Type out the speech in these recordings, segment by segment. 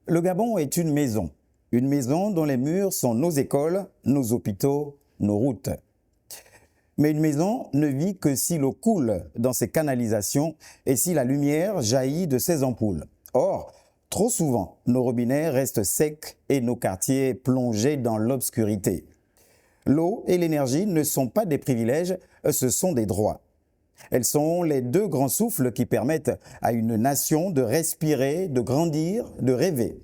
Le Gabon est une maison dont les murs sont nos écoles, nos hôpitaux, nos routes. Mais une maison ne vit que si l'eau coule dans ses canalisations et si la lumière jaillit de ses ampoules. Or, trop souvent, nos robinets restent secs et nos quartiers plongés dans l'obscurité. L'eau et l'énergie ne sont pas des privilèges, ce sont des droits. Elles sont les deux grands souffles qui permettent à une nation de respirer, de grandir, de rêver.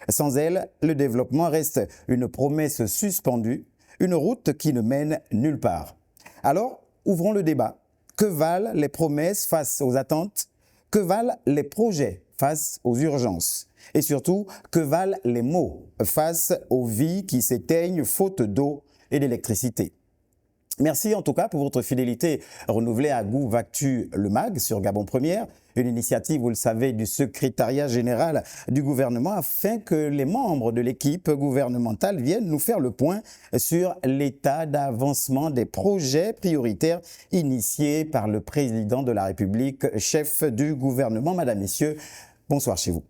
Sans elles, le développement reste une promesse suspendue, une route qui ne mène nulle part. Alors, ouvrons le débat. Que valent les promesses face aux attentes? Que valent les projets face aux urgences? Et surtout, que valent les mots face aux vies qui s'éteignent faute d'eau et d'électricité? Merci en tout cas pour votre fidélité renouvelée à GouVactu le MAG sur Gabon Première, une initiative, vous le savez, du secrétariat général du gouvernement afin que les membres de l'équipe gouvernementale viennent nous faire le point sur l'état d'avancement des projets prioritaires initiés par le président de la République, chef du gouvernement. Madame, Messieurs, bonsoir chez vous.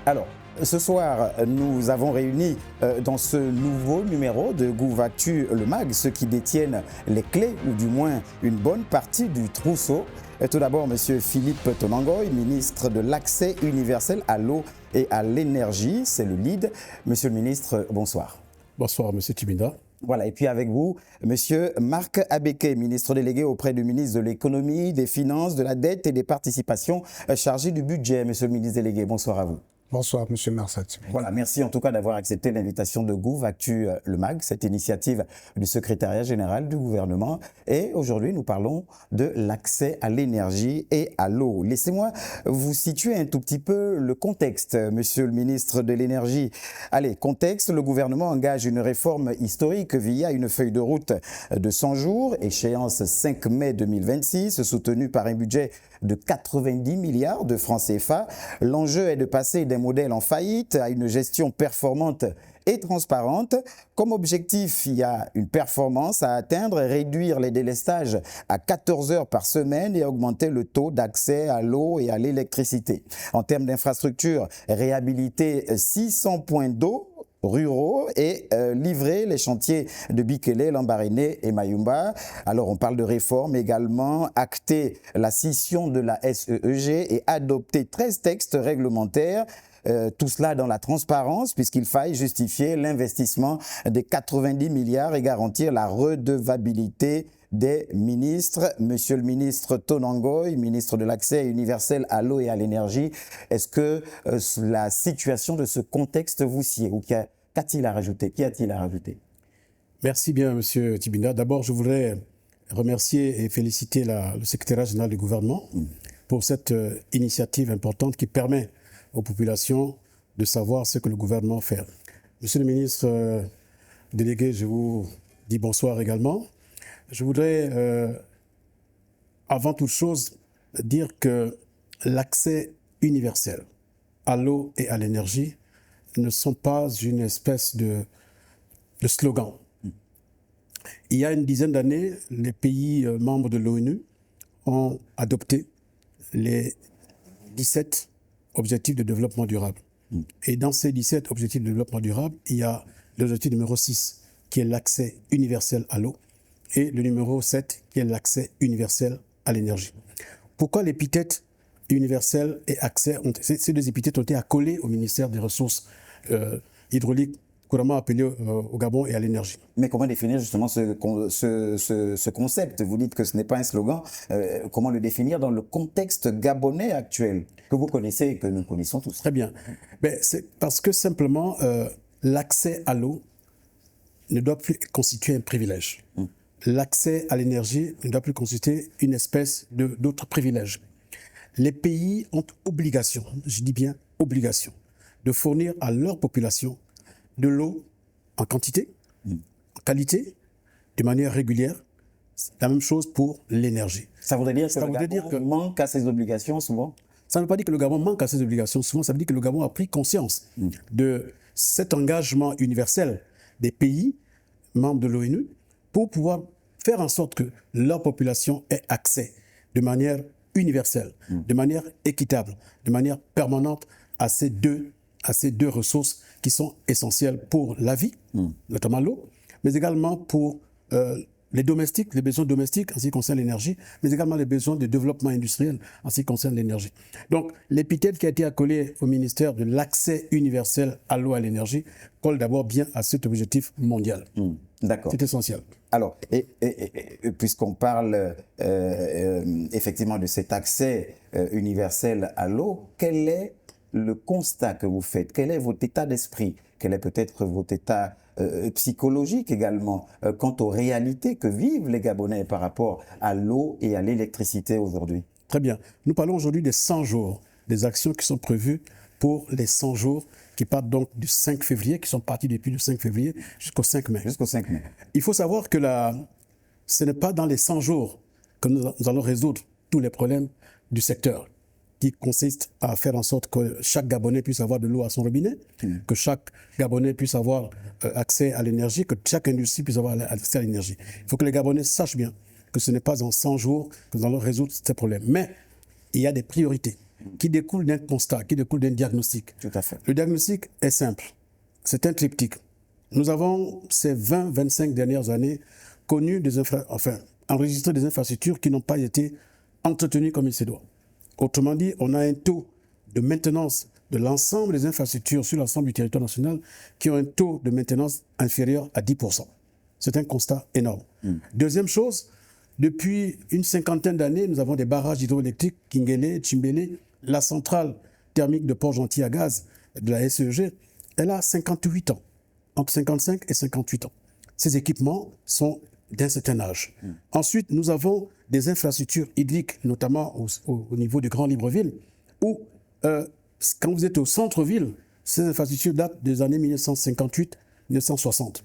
Alors, ce soir, nous avons réuni dans ce nouveau numéro de GouVactu le MAG ceux qui détiennent les clés, ou du moins une bonne partie du trousseau. Tout d'abord, M. Philippe Tonangoy, ministre de l'Accès universel à l'eau et à l'énergie, c'est le lead. Monsieur le ministre, bonsoir. Bonsoir, M. Tibinda. Voilà, et puis avec vous, M. Marc Abeke, ministre délégué auprès du ministre de l'économie, des finances, de la dette et des participations, chargé du budget. Monsieur le ministre délégué, bonsoir à vous. Bonsoir, M. Marsat. Voilà, merci en tout cas d'avoir accepté l'invitation de GouVactu le MAG, cette initiative du secrétariat général du gouvernement. Et aujourd'hui, nous parlons de l'accès à l'énergie et à l'eau. Laissez-moi vous situer un tout petit peu le contexte, monsieur le ministre de l'énergie. Allez, contexte, le gouvernement engage une réforme historique via une feuille de route de 100 jours, échéance 5 mai 2026, soutenue par un budget de 90 milliards de francs CFA. L'enjeu est de passer d'un modèle en faillite à une gestion performante et transparente. Comme objectif, il y a une performance à atteindre, réduire les délestages à 14 heures par semaine et augmenter le taux d'accès à l'eau et à l'électricité. En termes d'infrastructure, réhabiliter 600 points d'eau ruraux et livrer les chantiers de Bikele, Lambaréné et Mayumba. Alors on parle de réforme également, acter la scission de la SEEG et adopter 13 textes réglementaires. Tout cela dans la transparence puisqu'il faille justifier l'investissement des 90 milliards et garantir la redevabilité des ministres. Monsieur le ministre Tonangoy, ministre de l'Accès universel à l'eau et à l'énergie, est-ce que la situation de ce contexte vous sied ou qu'a-t-il à rajouter? Qu'y a-t-il à rajouter? Merci bien, Monsieur Tibinda. D'abord, je voudrais remercier et féliciter le secrétaire général du gouvernement pour cette initiative importante qui permet aux populations de savoir ce que le gouvernement fait. Monsieur le ministre délégué, je vous dis bonsoir également. Je voudrais, avant toute chose, dire que l'accès universel à l'eau et à l'énergie ne sont pas une espèce de slogan. Il y a une dizaine d'années, les pays membres de l'ONU ont adopté les 17 objectifs de développement durable. Et dans ces 17 objectifs de développement durable, il y a l'objectif numéro 6, qui est l'accès universel à l'eau, et le numéro 7, qui est l'accès universel à l'énergie. Pourquoi l'épithète universel et accès, ces deux épithètes ont été accolées au ministère des Ressources hydrauliques, couramment appelé au Gabon, et à l'énergie. Mais comment définir justement ce concept? Vous dites que ce n'est pas un slogan. Comment le définir dans le contexte gabonais actuel que vous connaissez et que nous connaissons tous? Très bien. C'est parce que simplement, l'accès à l'eau ne doit plus constituer un privilège. L'accès à l'énergie ne doit plus constituer une espèce d'autre privilège. Les pays ont obligation, je dis bien obligation, de fournir à leur population de l'eau en quantité, en qualité, de manière régulière. C'est la même chose pour l'énergie. Ça voudrait dire que le Gabon manque à ses obligations souvent? Ça ne veut pas dire que le Gabon manque à ses obligations souvent, ça veut dire que le Gabon a pris conscience de cet engagement universel des pays membres de l'ONU pour pouvoir faire en sorte que leur population ait accès de manière universelle, de manière équitable, de manière permanente à ces deux ressources qui sont essentielles pour la vie, notamment l'eau, mais également pour les domestiques, les besoins domestiques en ce qui concerne l'énergie, mais également les besoins de développement industriel en ce qui concerne l'énergie. Donc, l'épithète qui a été accolée au ministère de l'accès universel à l'eau et à l'énergie colle d'abord bien à cet objectif mondial. D'accord. C'est essentiel. Alors, puisqu'on parle effectivement de cet accès universel à l'eau, quel est le constat que vous faites? Quel est votre état d'esprit? Quel est peut-être votre état psychologique également quant aux réalités que vivent les Gabonais par rapport à l'eau et à l'électricité aujourd'hui? Très bien. Nous parlons aujourd'hui des 100 jours, des actions qui sont prévues pour les 100 jours qui partent donc du 5 février, qui sont partis depuis le 5 février jusqu'au 5 mai. Jusqu'au 5 mai. Il faut savoir que ce n'est pas dans les 100 jours que nous allons résoudre tous les problèmes du secteur, qui consiste à faire en sorte que chaque Gabonais puisse avoir de l'eau à son robinet, que chaque Gabonais puisse avoir accès à l'énergie, que chaque industrie puisse avoir accès à l'énergie. Il faut que les Gabonais sachent bien que ce n'est pas en 100 jours que nous allons résoudre ces problèmes. Mais il y a des priorités qui découlent d'un constat, qui découlent d'un diagnostic. Tout à fait. Le diagnostic est simple. C'est un triptyque. Nous avons, ces 20-25 dernières années, enregistré des infrastructures qui n'ont pas été entretenues comme il se doit. Autrement dit, on a un taux de maintenance de l'ensemble des infrastructures sur l'ensemble du territoire national qui ont un taux de maintenance inférieur à 10%. C'est un constat énorme. Deuxième chose, depuis une cinquantaine d'années, nous avons des barrages hydroélectriques, Kingele, Chimbele, la centrale thermique de Port-Gentil à gaz de la SEG, elle a 58 ans, entre 55 et 58 ans. Ces équipements sont d'un certain âge. Ensuite, nous avons des infrastructures hydriques, notamment au niveau de Grand Libreville, où quand vous êtes au centre-ville, ces infrastructures datent des années 1958-1960.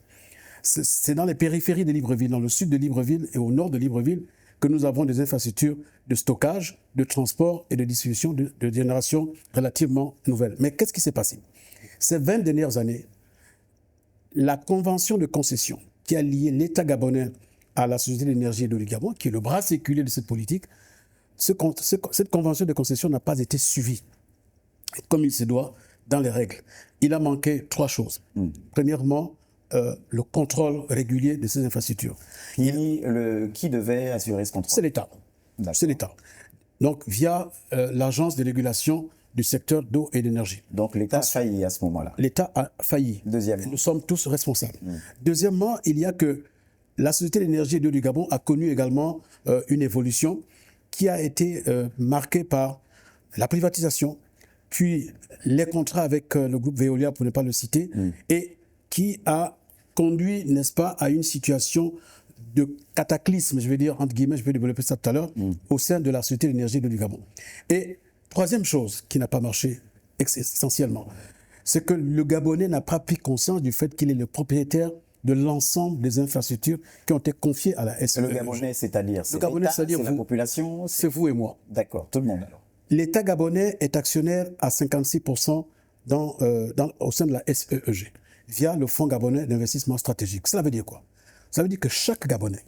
C'est dans les périphéries de Libreville, dans le sud de Libreville et au nord de Libreville, que nous avons des infrastructures de stockage, de transport et de distribution de génération relativement nouvelles. Mais qu'est-ce qui s'est passé? Ces 20 dernières années, la convention de concession qui a lié l'État gabonais à la Société d'énergie et d'eau du Gabon, qui est le bras séculé de cette politique, cette convention de concession n'a pas été suivie comme il se doit dans les règles. Il a manqué 3 choses. Premièrement, le contrôle régulier de ces infrastructures. Qui devait assurer ce contrôle? C'est l'État. C'est l'État. Donc, via l'Agence de régulation du secteur d'eau et d'énergie. Donc, l'État a failli à ce moment-là. L'État a failli. Deuxièmement. Nous sommes tous responsables. Deuxièmement, il y a que la Société d'énergie et d'eau du Gabon a connu également une évolution qui a été marquée par la privatisation, puis les contrats avec le groupe Veolia, pour ne pas le citer, et qui a conduit, n'est-ce pas, à une situation de cataclysme, je vais dire, entre guillemets, je vais développer ça tout à l'heure, au sein de la Société d'énergie du Gabon. Et troisième chose qui n'a pas marché essentiellement, c'est que le Gabonais n'a pas pris conscience du fait qu'il est le propriétaire de l'ensemble des infrastructures qui ont été confiées à la SEG. Le Gabonais, c'est-à-dire c'est la population? C'est vous et moi. D'accord, tout le monde alors. L'État gabonais est actionnaire à 56% au sein de la SEG, via le Fonds gabonais d'investissement stratégique. Cela veut dire quoi? Ça veut dire que chaque Gabonais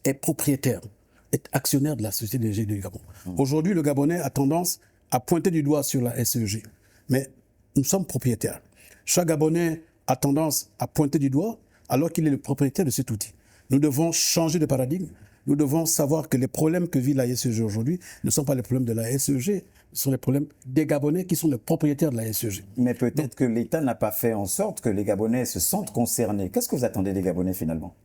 est propriétaire, est actionnaire de la Société d'énergie du Gabon. Aujourd'hui, le Gabonais a tendance à pointer du doigt sur la SEG, mais nous sommes propriétaires. Chaque Gabonais a tendance à pointer du doigt alors qu'il est le propriétaire de cet outil. Nous devons changer de paradigme. Nous devons savoir que les problèmes que vit la SEG aujourd'hui ne sont pas les problèmes de la SEG, ce sont les problèmes des Gabonais qui sont les propriétaires de la SEG. Mais peut-être que l'État n'a pas fait en sorte que les Gabonais se sentent concernés. Qu'est-ce que vous attendez des Gabonais finalement?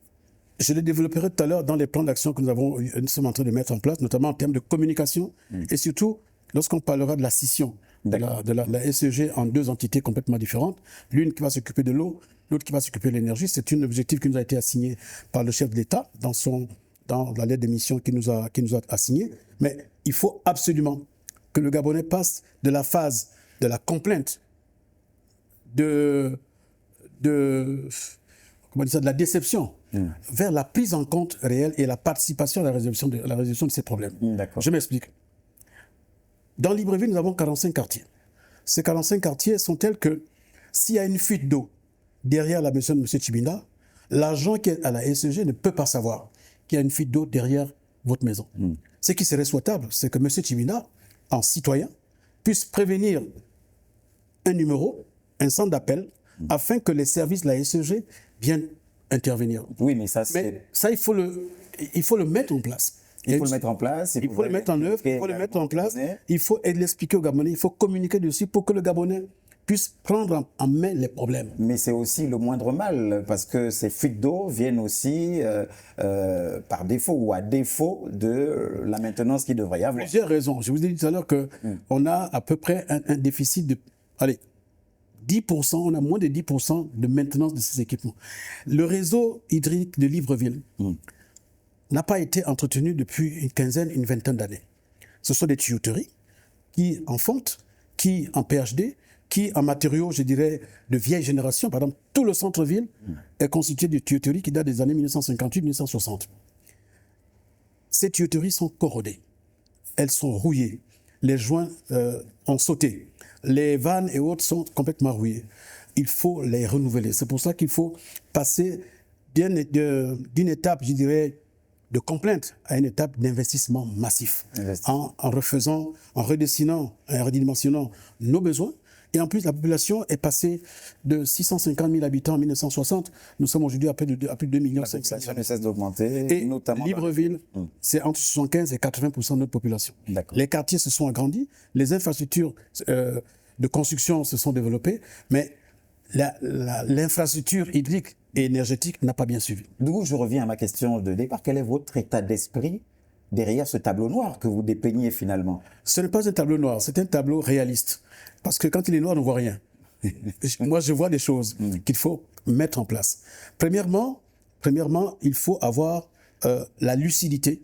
Je le développerai tout à l'heure dans les plans d'action que nous sommes en train de mettre en place, notamment en termes de communication et surtout lorsqu'on parlera de la scission de la SEG en 2 entités complètement différentes, l'une qui va s'occuper de l'eau, l'autre qui va s'occuper de l'énergie. C'est un objectif qui nous a été assigné par le chef de l'État dans la lettre de mission qu'il nous a assignée. Mais il faut absolument que le Gabonais passe de la phase de la complainte, de la déception, vers la prise en compte réelle et la participation à la résolution de ces problèmes. Je m'explique. Dans Libreville, nous avons 45 quartiers. Ces 45 quartiers sont tels que s'il y a une fuite d'eau derrière la maison de M. Tchibinda, l'agent qui est à la SEG ne peut pas savoir qu'il y a une fuite d'eau derrière votre maison. Ce qui serait souhaitable, c'est que M. Tibinda, en citoyen, puisse prévenir un numéro, un centre d'appel, afin que les services de la SEG viennent intervenir. Oui, mais ça, il faut le mettre en place. Il faut le mettre en place. Il faut le mettre en œuvre, il faut le mettre en place. Il faut l'expliquer aux Gabonais, il faut communiquer dessus pour que le Gabonais puisse prendre en main les problèmes. Mais c'est aussi le moindre mal, parce que ces fuites d'eau viennent aussi par défaut ou à défaut de la maintenance qu'il devrait y avoir. Plusieurs raisons. Je vous ai dit tout à l'heure qu'on a à peu près un déficit de... Allez, 10%, on a moins de 10% de maintenance de ces équipements. Le réseau hydrique de Libreville n'a pas été entretenu depuis une quinzaine, une vingtaine d'années. Ce sont des tuyauteries qui en fonte, qui en PHD, qui en matériaux, je dirais, de vieille génération. Par exemple, tout le centre-ville est constitué de tuyauteries qui datent des années 1958-1960. Ces tuyauteries sont corrodées. Elles sont rouillées. Les joints ont sauté. Les vannes et autres sont complètement rouillées. Il faut les renouveler. C'est pour ça qu'il faut passer d'une étape, je dirais, de complainte à une étape d'investissement massif. En refaisant, en redessinant, en redimensionnant nos besoins. Et en plus, la population est passée de 650 000 habitants en 1960. Nous sommes aujourd'hui à plus de 2 millions. La population ne cesse d'augmenter. Et notamment Libreville, c'est entre 75 et 80% de notre population. Les quartiers se sont agrandis, les infrastructures de construction se sont développées, mais l'infrastructure hydrique et énergétique n'a pas bien suivi. D'où je reviens à ma question de départ. Quel est votre état d'esprit derrière ce tableau noir que vous dépeignez finalement? Ce n'est pas un tableau noir, c'est un tableau réaliste. Parce que quand il est noir, on ne voit rien. Moi, je vois des choses qu'il faut mettre en place. Premièrement, il faut avoir la lucidité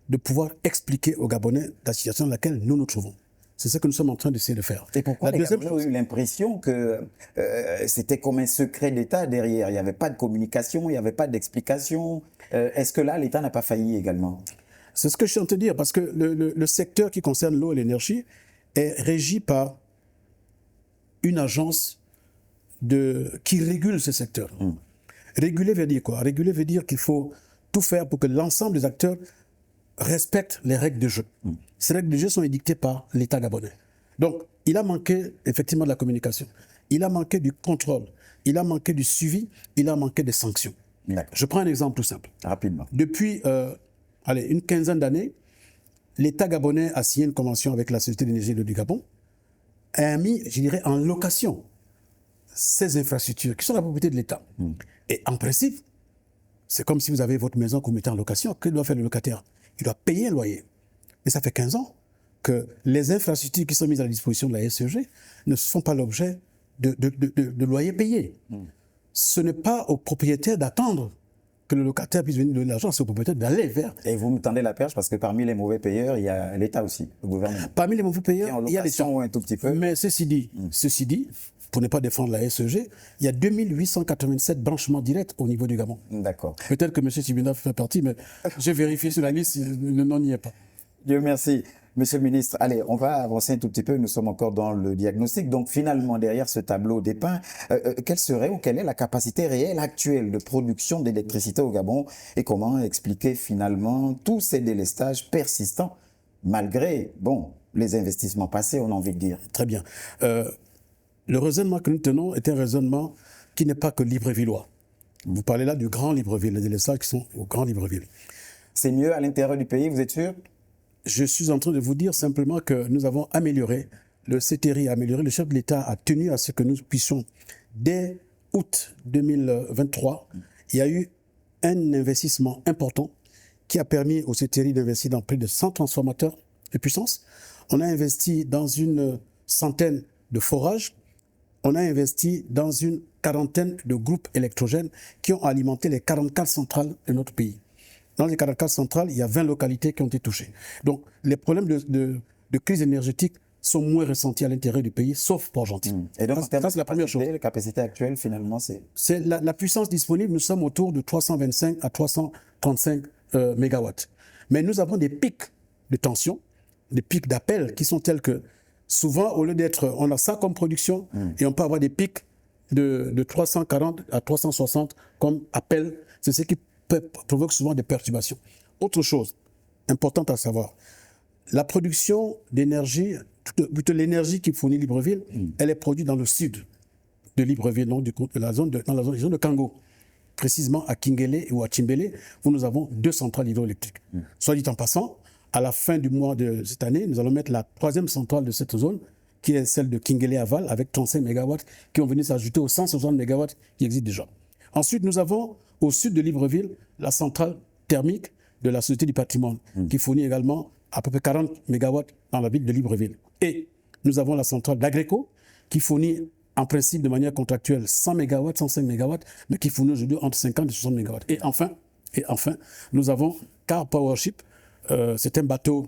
de pouvoir expliquer aux Gabonais la situation dans laquelle nous nous trouvons. C'est ce que nous sommes en train d'essayer de faire. Et pourquoi les Gabonais ont eu l'impression que c'était comme un secret d'État derrière? Il n'y avait pas de communication, il n'y avait pas d'explication. Est-ce que là, l'État n'a pas failli également? C'est ce que je suis en train de dire, parce que le secteur qui concerne l'eau et l'énergie est régi par une agence qui régule ce secteur. Réguler veut dire quoi? Réguler veut dire qu'il faut tout faire pour que l'ensemble des acteurs respectent les règles de jeu. Ces règles de jeu sont édictées par l'État gabonais. Donc, il a manqué effectivement de la communication. Il a manqué du contrôle. Il a manqué du suivi. Il a manqué des sanctions. Je prends un exemple tout simple. Rapidement. Depuis une quinzaine d'années, l'État gabonais a signé une convention avec la Société d'énergie du Gabon, a mis, je dirais, en location ces infrastructures qui sont la propriété de l'État. Et en principe, c'est comme si vous avez votre maison que vous mettez en location. Que doit faire le locataire? Il doit payer un loyer. Mais ça fait 15 ans que les infrastructures qui sont mises à la disposition de la SEG ne font pas l'objet de loyers payés. Ce n'est pas au propriétaire d'attendre que le locataire puisse venir donner de l'argent, c'est au propriétaire d'aller vers. Et vous me tendez la perche parce que parmi les mauvais payeurs, il y a l'État aussi, le gouvernement. Parmi les mauvais payeurs, il y a l'État. Un tout petit peu. Mais ceci dit, pour ne pas défendre la SEG, il y a 2887 branchements directs au niveau du Gabon. D'accord. Peut-être que M. Tibinda fait partie, mais j'ai vérifié sur la liste, le nom n'y est pas. Dieu merci. Monsieur le ministre, allez, on va avancer un tout petit peu, nous sommes encore dans le diagnostic. Donc finalement, derrière ce tableau dépeint, quelle est la capacité réelle actuelle de production d'électricité au Gabon et comment expliquer finalement tous ces délestages persistants malgré, les investissements passés, on a envie de dire. Très bien. Le raisonnement que nous tenons est un raisonnement qui n'est pas que librevilleois. Vous parlez là du Grand Libreville, les délestages qui sont au Grand Libreville. C'est mieux à l'intérieur du pays, vous êtes sûr? Je suis en train de vous dire simplement que nous avons amélioré, le CETERI a amélioré, le chef de l'État a tenu à ce que nous puissions, dès août 2023, il y a eu un investissement important qui a permis au CETERI d'investir dans plus de 100 transformateurs de puissance. On a investi dans une centaine de forages. On a investi dans une quarantaine de groupes électrogènes qui ont alimenté les 44 centrales de notre pays. Dans les 44 centrales, il y a 20 localités qui ont été touchées. Donc, les problèmes de crise énergétique sont moins ressentis à l'intérieur du pays, sauf Port-Gentil. Et donc, ça, c'est la première chose. La capacité actuelle, finalement, c'est la puissance disponible. Nous sommes autour de 325 à 335 mégawatts. Mais nous avons des pics de tension, des pics d'appel qui sont tels que, souvent, au lieu d'être, on a ça comme production, et on peut avoir des pics de 340 à 360 comme appel. C'est ce qui provoque souvent des perturbations. Autre chose, importante à savoir. La production d'énergie, toute l'énergie qui fournit Libreville, elle est produite dans le sud de Libreville, donc dans la zone de Kango. Précisément à Kingele ou à Chimbele, où nous avons 2 centrales hydroélectriques. Soit dit en passant, à la fin du mois de cette année, nous allons mettre la 3e centrale de cette zone, qui est celle de Kingele Aval, avec 35 MW, qui vont venir s'ajouter aux 160 MW qui existent déjà. Ensuite, nous avons au sud de Libreville la centrale thermique de la Société du patrimoine, qui fournit également à peu près 40 MW dans la ville de Libreville. Et nous avons la centrale d'Agreco, qui fournit en principe de manière contractuelle 100 MW, 105 MW, mais qui fournit aujourd'hui entre 50 et 60 MW. Et enfin, nous avons Car Powership, c'est un bateau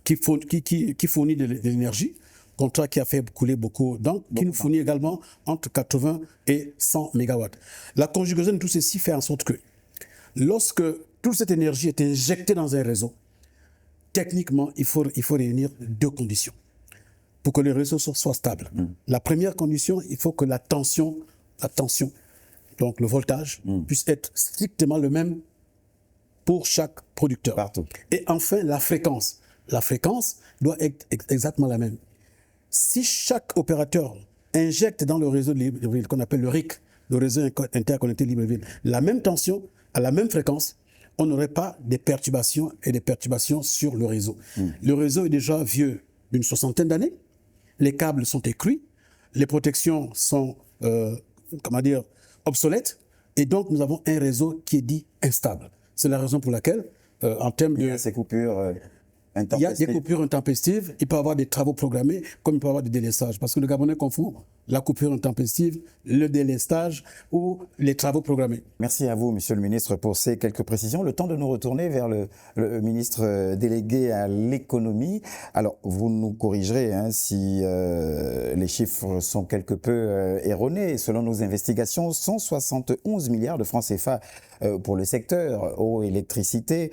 qui fournit de l'énergie, contrat qui a fait couler beaucoup d'encre, qui nous fournit également entre 80 et 100 MW. La conjugaison de tout ceci fait en sorte que lorsque toute cette énergie est injectée dans un réseau, techniquement, il faut réunir 2 conditions pour que le réseau soit stable. La première condition, il faut que la tension, donc le voltage, puisse être strictement le même pour chaque producteur. Partout. Et enfin, la fréquence. La fréquence doit être exactement la même. Si chaque opérateur injecte dans le réseau de Libreville, qu'on appelle le RIC, le réseau interconnecté Libreville, la même tension, à la même fréquence, on n'aurait pas des perturbations sur le réseau. Le réseau est déjà vieux d'une 60aine d'années, les câbles sont écruits, les protections sont obsolètes, et donc nous avons un réseau qui est dit instable. C'est la raison pour laquelle, en termes de... Il y a ces coupures il y a des coupures intempestives, il peut y avoir des travaux programmés, comme il peut y avoir des délestages. Parce que le Gabonais confond la coupure intempestive, le délestage ou les travaux programmés. Merci à vous, Monsieur le Ministre, pour ces quelques précisions. Le temps de nous retourner vers le ministre délégué à l'économie. Alors, vous nous corrigerez si les chiffres sont quelque peu erronés. Selon nos investigations, 171 milliards de francs CFA pour le secteur eau, électricité,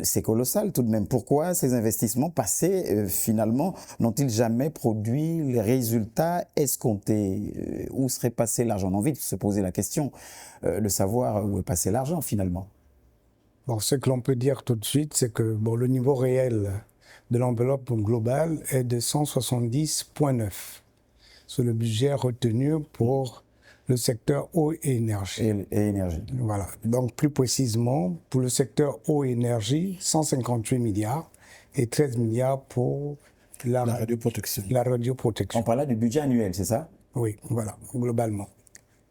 c'est colossal tout de même. Pourquoi ces investissements passés, finalement, n'ont-ils jamais produit les résultats escomptés? Où serait passé l'argent? On a envie de se poser la question, de savoir où est passé l'argent, finalement. Bon, ce que l'on peut dire tout de suite, c'est que le niveau réel de l'enveloppe globale est de 170,9. C'est le budget retenu pour le secteur eau et énergie. Et énergie. Voilà. Donc, plus précisément, pour le secteur eau et énergie, 158 milliards et 13 milliards pour la radioprotection. La radioprotection. On parle là du budget annuel, c'est ça? Oui, voilà, globalement.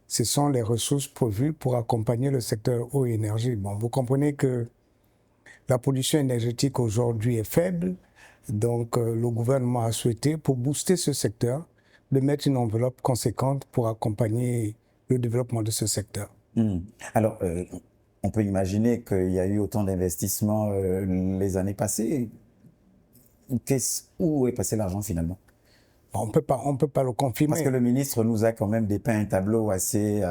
Ce sont les ressources prévues pour accompagner le secteur eau et énergie. Bon, vous comprenez que la pollution énergétique aujourd'hui est faible, donc le gouvernement a souhaité, pour booster ce secteur, de mettre une enveloppe conséquente pour accompagner le développement de ce secteur. Alors, on peut imaginer qu'il y a eu autant d'investissements les années passées. Où est passé l'argent finalement? On peut pas le confirmer. Parce que le ministre nous a quand même dépeint un tableau assez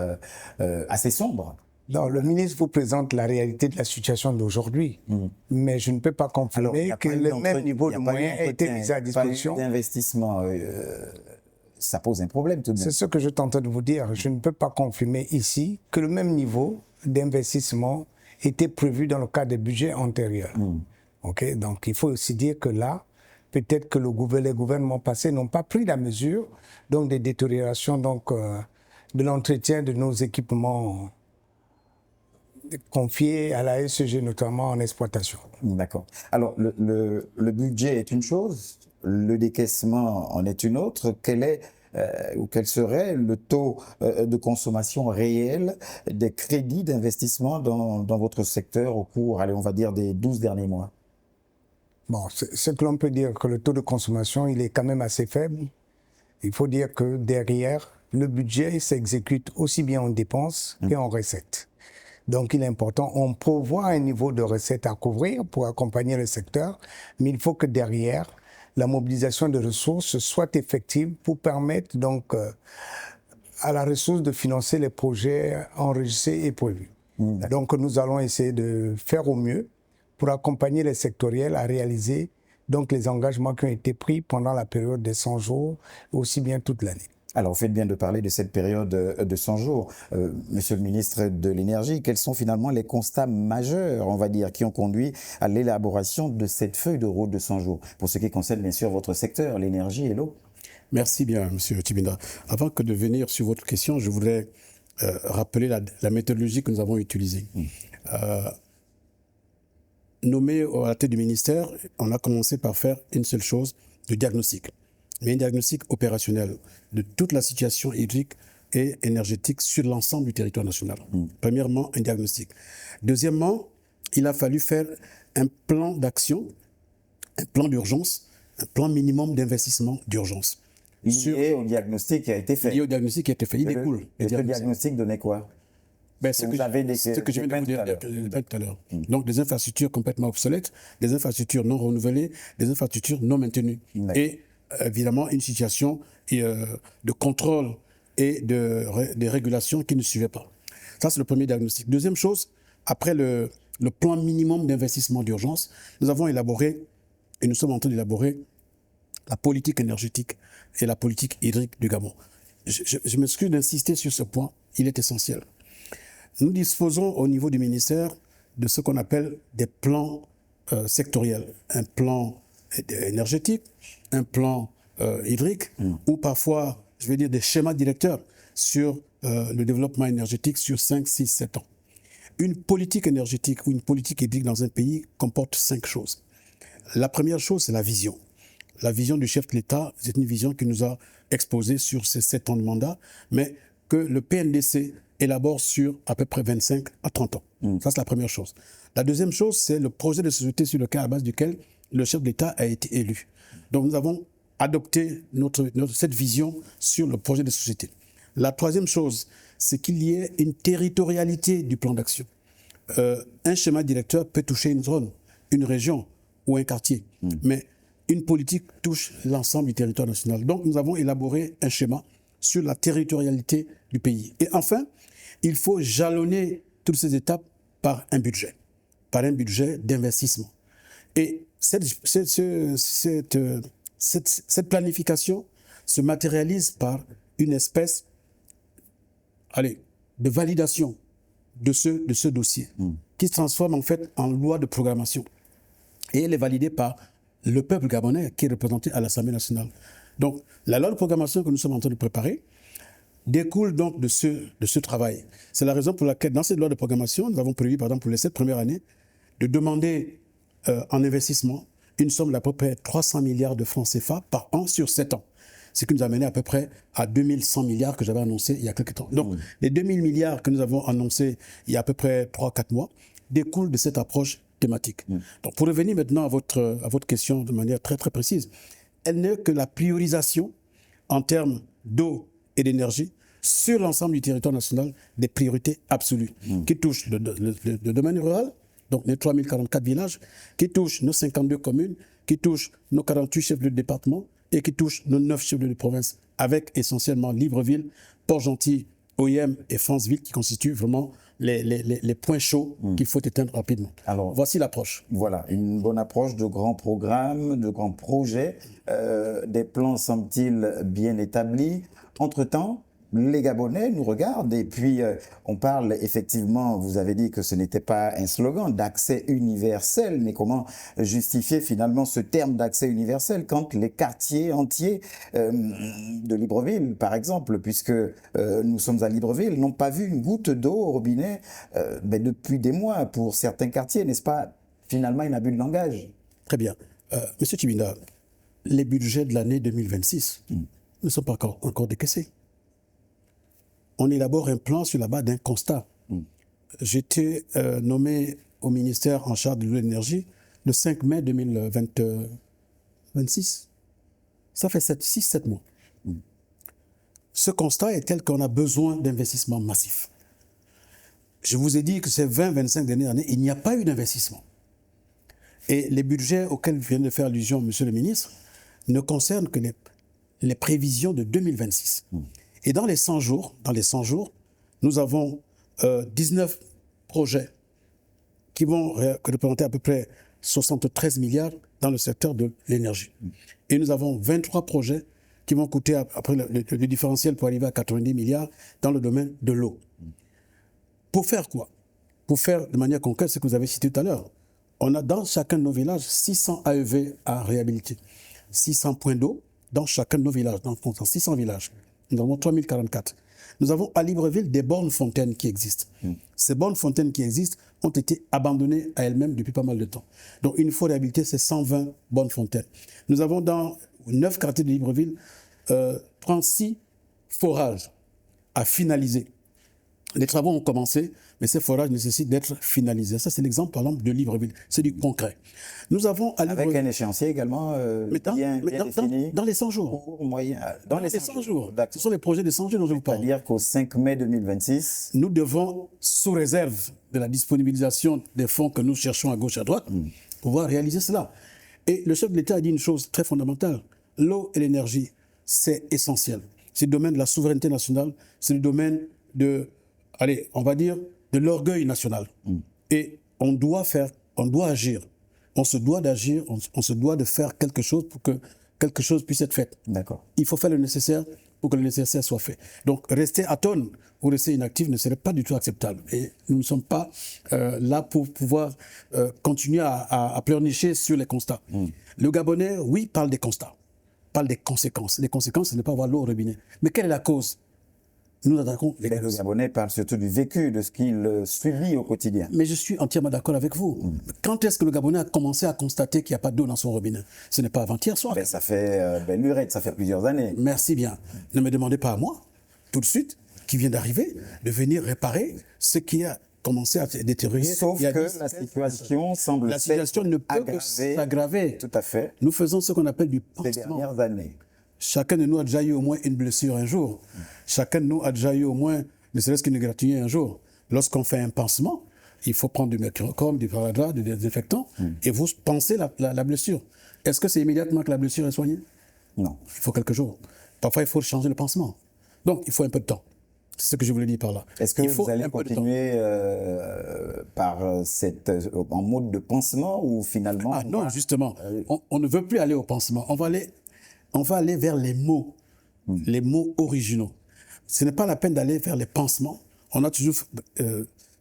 sombre. Non, le ministre vous présente la réalité de la situation d'aujourd'hui, mais je ne peux pas confirmer que le même niveau de moyens a été mis à disposition. D'investissement, ça pose un problème tout de même. C'est ce que je tentais de vous dire. Je ne peux pas confirmer ici que le même niveau d'investissement était prévu dans le cadre des budgets antérieurs. Okay? Donc il faut aussi dire que là, peut-être que les gouvernements passés n'ont pas pris la mesure donc des détériorations de l'entretien de nos équipements confiés à la SEG, notamment en exploitation. D'accord. Alors, le budget est une chose, le décaissement en est une autre. Quel serait le taux de consommation réel des crédits d'investissement dans votre secteur au cours, allez, on va dire, des 12 derniers mois? Bon, ce que l'on peut dire, que le taux de consommation, il est quand même assez faible. Il faut dire que derrière, le budget s'exécute aussi bien en dépenses qu'en recettes. Donc, il est important, on prévoit un niveau de recettes à couvrir pour accompagner le secteur, mais il faut que derrière, la mobilisation de ressources soit effective pour permettre donc à la ressource de financer les projets enregistrés et prévus. Donc, nous allons essayer de faire au mieux pour accompagner les sectoriels à réaliser donc les engagements qui ont été pris pendant la période des 100 jours, aussi bien toute l'année. Alors, vous faites bien de parler de cette période de 100 jours. Monsieur le ministre de l'Énergie, quels sont finalement les constats majeurs, on va dire, qui ont conduit à l'élaboration de cette feuille de route de 100 jours, pour ce qui concerne bien sûr votre secteur, l'énergie et l'eau? Merci bien, Monsieur Tibinda. Avant que de venir sur votre question, je voudrais rappeler la méthodologie que nous avons utilisée. Nommé à la tête du ministère, on a commencé par faire une seule chose, le diagnostic. Mais un diagnostic opérationnel de toute la situation hydrique et énergétique sur l'ensemble du territoire national. Premièrement, un diagnostic. Deuxièmement, il a fallu faire un plan d'action, un plan d'urgence, un plan minimum d'investissement d'urgence. Lié au diagnostic qui a été fait. Lié au diagnostic qui a été fait. Il découle. Et le diagnostic donnait quoi? Ce que je viens de vous dire tout à l'heure. Donc, des infrastructures complètement obsolètes, des infrastructures non renouvelées, des infrastructures non maintenues. Et évidemment, une situation de contrôle et de régulation qui ne suivait pas. Ça, c'est le premier diagnostic. Deuxième chose, après le plan minimum d'investissement d'urgence, nous avons élaboré, et nous sommes en train d'élaborer, la politique énergétique et la politique hydrique du Gabon. Je m'excuse d'insister sur ce point, il est essentiel. Nous disposons au niveau du ministère de ce qu'on appelle des plans sectoriels. Un plan énergétique, un plan hydrique, ou parfois, je vais dire, des schémas directeurs sur le développement énergétique sur 5, 6, 7 ans. Une politique énergétique ou une politique hydrique dans un pays comporte 5 choses. La première chose, c'est la vision. La vision du chef de l'État, c'est une vision qui nous a exposée sur ces 7 ans de mandat, mais que le PNDC élabore sur à peu près 25 à 30 ans. Ça, c'est la première chose. La deuxième chose, c'est le projet de société sur lequel, à la base duquel le chef de l'État a été élu. Donc, nous avons adopté cette vision sur le projet de société. La troisième chose, c'est qu'il y ait une territorialité du plan d'action. Un schéma directeur peut toucher une zone, une région ou un quartier, mais une politique touche l'ensemble du territoire national. Donc, nous avons élaboré un schéma sur la territorialité du pays. Et enfin, il faut jalonner toutes ces étapes par un budget d'investissement. Et cette planification se matérialise par une espèce de validation de ce dossier qui se transforme en fait en loi de programmation. Et elle est validée par le peuple gabonais qui est représenté à l'Assemblée nationale. Donc, la loi de programmation que nous sommes en train de préparer découle donc de ce travail. C'est la raison pour laquelle, dans cette loi de programmation, nous avons prévu, par exemple, pour les 7 premières années, de demander en investissement une somme d'à peu près 300 milliards de francs CFA par an sur 7 ans. Ce qui nous a mené à peu près à 2100 milliards que j'avais annoncé il y a quelques temps. Donc, les 2000 milliards que nous avons annoncés il y a à peu près 3-4 mois découlent de cette approche thématique. Donc, pour revenir maintenant à votre question de manière très, très précise, elle n'est que la priorisation en termes d'eau et d'énergie sur l'ensemble du territoire national des priorités absolues qui touchent le domaine rural, donc les 3044 villages, qui touchent nos 52 communes, qui touchent nos 48 chefs de département et qui touchent nos 9 chefs de province, avec essentiellement Libreville, Port-Gentil, OIM et Franceville qui constituent vraiment les points chauds qu'il faut éteindre rapidement. Alors, voici l'approche. Voilà, une bonne approche de grands programmes, de grands projets, des plans semble-t-il bien établis. Entre-temps, les Gabonais nous regardent et puis on parle effectivement, vous avez dit que ce n'était pas un slogan d'accès universel, mais comment justifier finalement ce terme d'accès universel quand les quartiers entiers de Libreville, par exemple, puisque nous sommes à Libreville, n'ont pas vu une goutte d'eau au robinet depuis des mois pour certains quartiers, n'est-ce pas finalement un abus de langage? Très bien. Monsieur Tibinda, les budgets de l'année 2026 ne sont pas encore décaissés. On élabore un plan sur la base d'un constat. J'étais nommé au ministère en charge de l'énergie le 5 mai 2026. Ça fait 6-7 mois. Ce constat est tel qu'on a besoin d'investissements massifs. Je vous ai dit que ces 20-25 dernières années, il n'y a pas eu d'investissement. Et les budgets auxquels vient de faire allusion monsieur le ministre ne concernent que les prévisions de 2026. Et dans les 100 jours, nous avons 19 projets qui vont représenter à peu près 73 milliards dans le secteur de l'énergie. Et nous avons 23 projets qui vont coûter, après le différentiel pour arriver à 90 milliards dans le domaine de l'eau. Pour faire quoi? Pour faire de manière concrète ce que vous avez cité tout à l'heure. On a dans chacun de nos villages 600 AEV à réhabiliter. 600 points d'eau dans chacun de nos villages, dans 600 villages. Nous avons 3044. Nous avons à Libreville des bornes fontaines qui existent. Ces bornes fontaines qui existent ont été abandonnées à elles-mêmes depuis pas mal de temps. Donc il nous faut réhabiliter ces 120 bornes fontaines. Nous avons dans 9 quartiers de Libreville 36 forages à finaliser. Les travaux ont commencé, mais ces forages nécessitent d'être finalisés. Ça, c'est l'exemple, par exemple, de Libreville. C'est du concret. Nous avons à Libreville... Avec un échéancier également bien défini. Dans les 100 jours. Court, moyen, dans les 100 jours. Ce sont les projets de 100 jours dont je vous parle. C'est-à-dire qu'au 5 mai 2026... Nous devons, sous réserve de la disponibilisation des fonds que nous cherchons à gauche et à droite, pouvoir réaliser cela. Et le chef de l'État a dit une chose très fondamentale. L'eau et l'énergie, c'est essentiel. C'est le domaine de la souveraineté nationale, c'est le domaine de... allez, on va dire, de l'orgueil national. Et on doit agir. On se doit d'agir, on se doit de faire quelque chose pour que quelque chose puisse être fait. D'accord. Il faut faire le nécessaire pour que le nécessaire soit fait. Donc, rester atone ou rester inactif ne serait pas du tout acceptable. Et nous ne sommes pas là pour pouvoir continuer à pleurnicher sur les constats. Le Gabonais, oui, parle des constats, parle des conséquences. Les conséquences, c'est ne pas avoir l'eau au robinet. Mais quelle est la cause? Nous attaquons les Le Gabonais parle surtout du vécu, de ce qu'il subit au quotidien. Mais je suis entièrement d'accord avec vous. Quand est-ce que le Gabonais a commencé à constater qu'il n'y a pas d'eau dans son robinet? Ce n'est pas avant-hier soir. Ça fait belle lurette, ça fait plusieurs années. Merci bien. Ne me demandez pas à moi, tout de suite, qui vient d'arriver, de venir réparer ce qui a commencé à détériorer. Sauf que la situation semble la situation ne peut que s'aggraver. Tout à fait. Nous faisons ce qu'on appelle du pansement. Ces dernières années. Chacun de nous a déjà eu au moins une blessure un jour. Chacun de nous a déjà eu au moins, ne serait-ce qu'une égratignure un jour. Lorsqu'on fait un pansement, il faut prendre du mercurochrome, du paradrap, du désinfectant, et vous pansez la blessure. Est-ce que c'est immédiatement que la blessure est soignée? Non. Il faut quelques jours. Parfois, il faut changer le pansement. Donc, il faut un peu de temps. C'est ce que je voulais dire par là. Est-ce que vous allez continuer en mode de pansement ou finalement... Ah non, justement. On ne veut plus aller au pansement. On va aller vers les mots originaux. Ce n'est pas la peine d'aller vers les pansements. On a toujours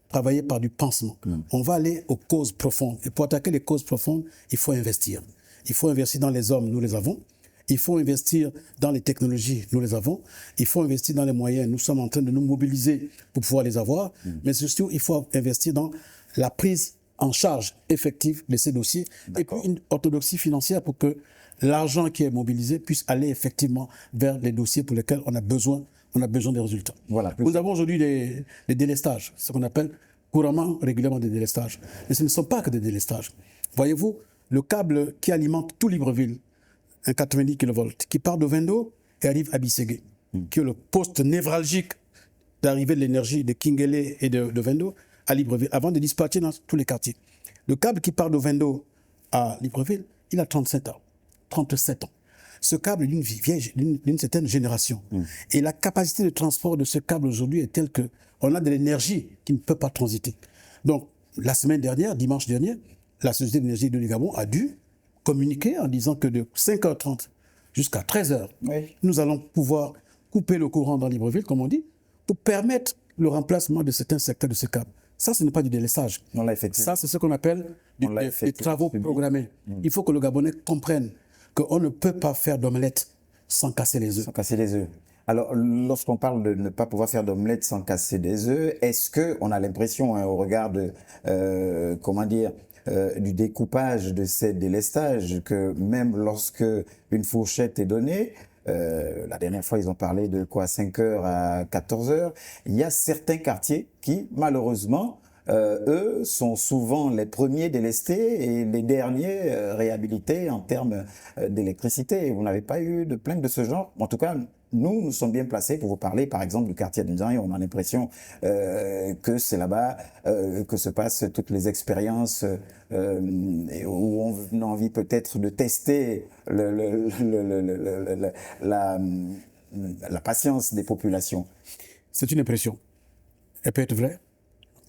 travaillé par du pansement. On va aller aux causes profondes. Et pour attaquer les causes profondes, il faut investir. Il faut investir dans les hommes, nous les avons. Il faut investir dans les technologies, nous les avons. Il faut investir dans les moyens. Nous sommes en train de nous mobiliser pour pouvoir les avoir. Mais surtout, il faut investir dans la prise en charge effective de ces dossiers. Et puis une orthodoxie financière pour que l'argent qui est mobilisé puisse aller effectivement vers les dossiers pour lesquels on a besoin des résultats. Voilà. Nous avons aujourd'hui des délestages, ce qu'on appelle couramment, régulièrement des délestages. Mais ce ne sont pas que des délestages. Voyez-vous, le câble qui alimente tout Libreville, un 90 kV, qui part de Vendo et arrive à Bisségué, qui est le poste névralgique d'arrivée de l'énergie de Kingele et de Vendo à Libreville, avant de dispatcher dans tous les quartiers. Le câble qui part de Vendo à Libreville, il a 37 ans. Ce câble est d'une certaine génération. Et la capacité de transport de ce câble aujourd'hui est telle qu'on a de l'énergie qui ne peut pas transiter. Donc, la semaine dernière, dimanche dernier, la Société d'énergie du Gabon a dû communiquer en disant que de 5h30 jusqu'à 13h, nous allons pouvoir couper le courant dans Libreville, comme on dit, pour permettre le remplacement de certains secteurs de ce câble. Ça, ce n'est pas du délestage. Ça, c'est ce qu'on appelle des travaux programmés. Il faut que le Gabonais comprenne qu'on ne peut pas faire d'omelette sans casser les œufs. Sans casser les œufs. Alors, lorsqu'on parle de ne pas pouvoir faire d'omelette sans casser des œufs, est-ce qu'on a l'impression, au regard de, du découpage de ces délestages, que même lorsque une fourchette est donnée, la dernière fois, ils ont parlé de 5h à 14h. Il y a certains quartiers qui, malheureusement, eux, sont souvent les premiers délestés et les derniers réhabilités en termes d'électricité. Vous n'avez pas eu de plainte de ce genre? En tout cas, nous sommes bien placés pour vous parler, par exemple, du quartier d'Unzari. On a l'impression que c'est là-bas que se passent toutes les expériences où on a envie peut-être de tester la patience des populations. C'est une impression. Elle peut être vraie,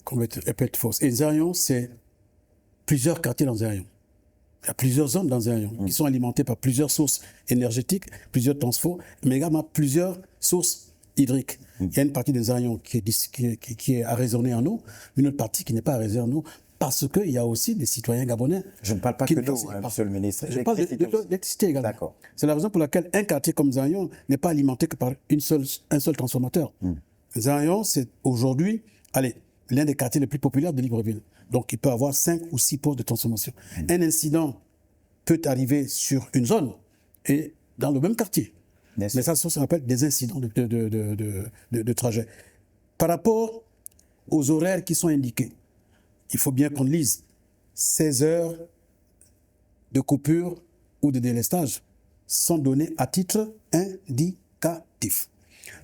comme elle peut être fausse. Et Nzarion, c'est plusieurs quartiers dans Nzarion. Il y a plusieurs zones dans Zaïon qui sont alimentées par plusieurs sources énergétiques, plusieurs transfos, mais également plusieurs sources hydriques. Il y a une partie des Zaïon qui est arraisonnée en eau, une autre partie qui n'est pas arraisonnée en eau, parce qu'il y a aussi des citoyens gabonais. Je ne parle pas que d'eau, monsieur le ministre. Je parle de l'électricité également. D'accord. C'est la raison pour laquelle un quartier comme Zaïon n'est pas alimenté que par un seul transformateur. Zaïon, c'est aujourd'hui, l'un des quartiers les plus populaires de Libreville. Donc, il peut avoir 5 ou 6 postes de transformation. Un incident peut arriver sur une zone et dans le même quartier. Mais ça s'appelle des incidents de trajet. Par rapport aux horaires qui sont indiqués, il faut bien qu'on lise 16 heures de coupure ou de délestage sont données à titre indicatif.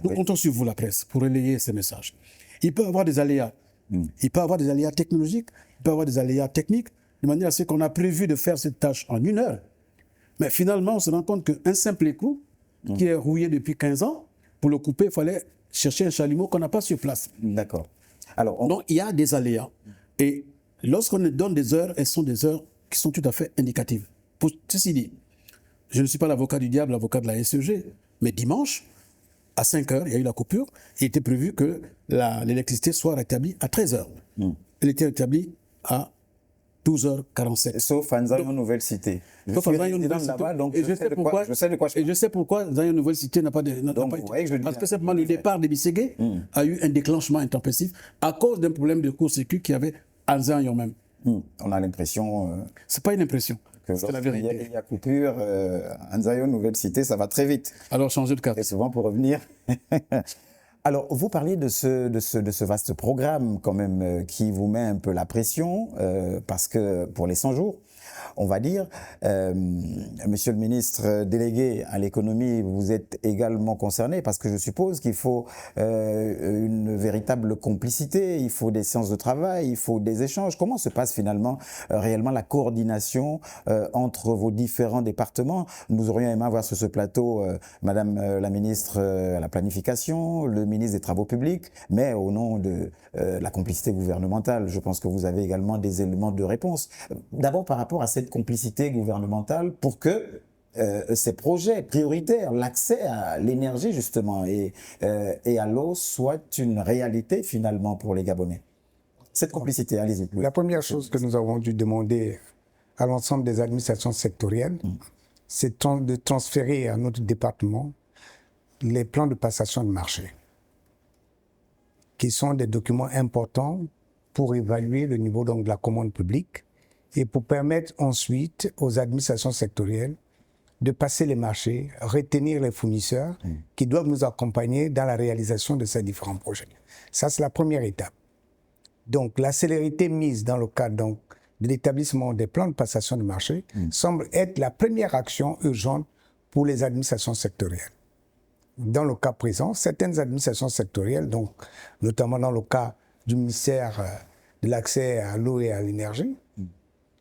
Nous comptons sur vous, la presse, pour relayer ces messages. Il peut y avoir des aléas. Il peut y avoir des aléas technologiques, il peut y avoir des aléas techniques, de manière à ce qu'on a prévu de faire cette tâche en 1 heure. Mais finalement, on se rend compte qu'un simple écrou, qui est rouillé depuis 15 ans, pour le couper, il fallait chercher un chalumeau qu'on n'a pas sur place. D'accord. Alors, donc, il y a des aléas. Et lorsqu'on donne des heures, elles sont des heures qui sont tout à fait indicatives. Pour ceci dit, je ne suis pas l'avocat du diable, l'avocat de la SEG, mais dimanche, à 5 heures, il y a eu la coupure. Il était prévu que l'électricité soit rétablie à 13 heures. Elle était rétablie à 12h47. Sauf à Zaïon Nouvelle Cité. Sauf à Zaïon Nouvelle Cité. Donc je sais de quoi je parle. Et je sais pourquoi Zaïon Nouvelle Cité n'a pas été. Parce que simplement le départ des Bisségué a eu un déclenchement intempestif à cause d'un problème de court-circuit qu'il y avait à Zaïon même. On a l'impression. C'est pas une impression. C'est la vérité. Il y a coupure. À Zaïon Nouvelle Cité, ça va très vite. Alors changer de carte. Et souvent pour revenir. Alors, vous parliez de ce vaste programme quand même qui vous met un peu la pression parce que pour les 100 jours, on va dire, monsieur le ministre délégué à l'économie, vous êtes également concerné parce que je suppose qu'il faut une véritable complicité, il faut des séances de travail, il faut des échanges. Comment se passe finalement réellement la coordination entre vos différents départements? Nous aurions aimé avoir sur ce plateau madame la ministre à la planification, le ministre des Travaux publics, mais au nom de la complicité gouvernementale, je pense que vous avez également des éléments de réponse. D'abord par rapport à cette complicité gouvernementale pour que ces projets prioritaires, l'accès à l'énergie justement et à l'eau soit une réalité finalement pour les Gabonais. Cette complicité, allez-y. La première chose que nous avons dû demander à l'ensemble des administrations sectorielles, c'est de transférer à notre département les plans de passation de marché, qui sont des documents importants pour évaluer le niveau donc, de la commande publique et pour permettre ensuite aux administrations sectorielles de passer les marchés, retenir les fournisseurs qui doivent nous accompagner dans la réalisation de ces différents projets. Ça, c'est la première étape. Donc, la célérité mise dans le cadre donc, de l'établissement des plans de passation de marché semble être la première action urgente pour les administrations sectorielles. Dans le cas présent, certaines administrations sectorielles, donc, notamment dans le cas du ministère de l'accès à l'eau et à l'énergie,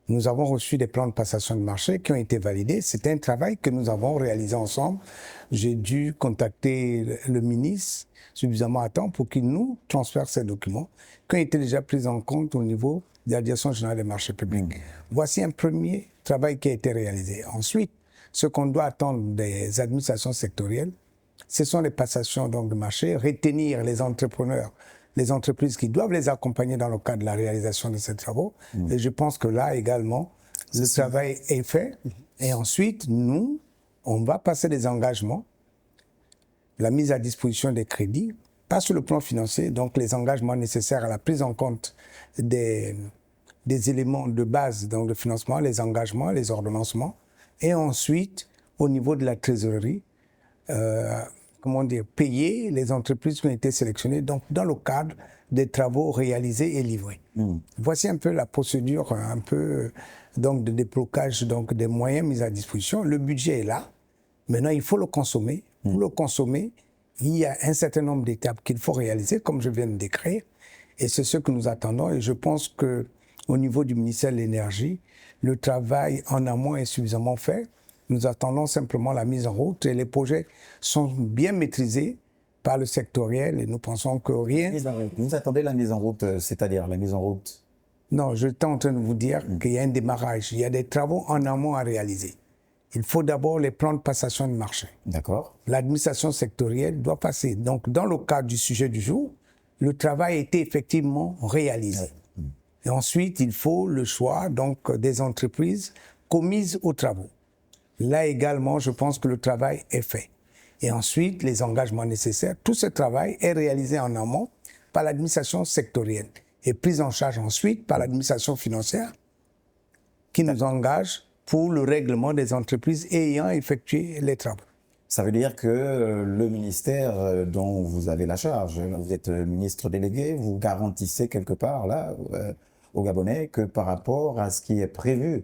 nous avons reçu des plans de passation de marché qui ont été validés. C'est un travail que nous avons réalisé ensemble. J'ai dû contacter le ministre suffisamment à temps pour qu'il nous transfère ces documents qui ont été déjà pris en compte au niveau de la Direction générale des marchés publics. Voici un premier travail qui a été réalisé. Ensuite, ce qu'on doit attendre des administrations sectorielles, ce sont les passations donc, de marché, retenir les entrepreneurs, les entreprises qui doivent les accompagner dans le cadre de la réalisation de ces travaux. Et je pense que là également, le travail est fait. Et ensuite, nous, on va passer des engagements, la mise à disposition des crédits, pas sur le plan financier, donc les engagements nécessaires à la prise en compte des éléments de base donc de financement, les engagements, les ordonnancements. Et ensuite, au niveau de la trésorerie, payer les entreprises qui ont été sélectionnées donc, dans le cadre des travaux réalisés et livrés. Voici un peu la procédure donc, de déblocage donc, des moyens mis à disposition. Le budget est là. Maintenant, il faut le consommer. Pour le consommer, il y a un certain nombre d'étapes qu'il faut réaliser, comme je viens de décrire. Et c'est ce que nous attendons. Et je pense qu'au niveau du ministère de l'Énergie, le travail en amont est suffisamment fait. Nous attendons simplement la mise en route et les projets sont bien maîtrisés par le sectoriel et nous pensons que rien... Vous attendez la mise en route, c'est-à-dire la mise en route Non, je suis en train de vous dire qu'il y a un démarrage. Il y a des travaux en amont à réaliser. Il faut d'abord les plans de passation de marché. D'accord. L'administration sectorielle doit passer. Donc, dans le cadre du sujet du jour, le travail a été effectivement réalisé. Et ensuite, il faut le choix donc, des entreprises commises aux travaux. Là également, je pense que le travail est fait. Et ensuite, les engagements nécessaires, tout ce travail est réalisé en amont par l'administration sectorielle et pris en charge ensuite par l'administration financière qui nous engage pour le règlement des entreprises ayant effectué les travaux. Ça veut dire que le ministère dont vous avez la charge, vous êtes ministre délégué, vous garantissez quelque part là aux Gabonais que par rapport à ce qui est prévu,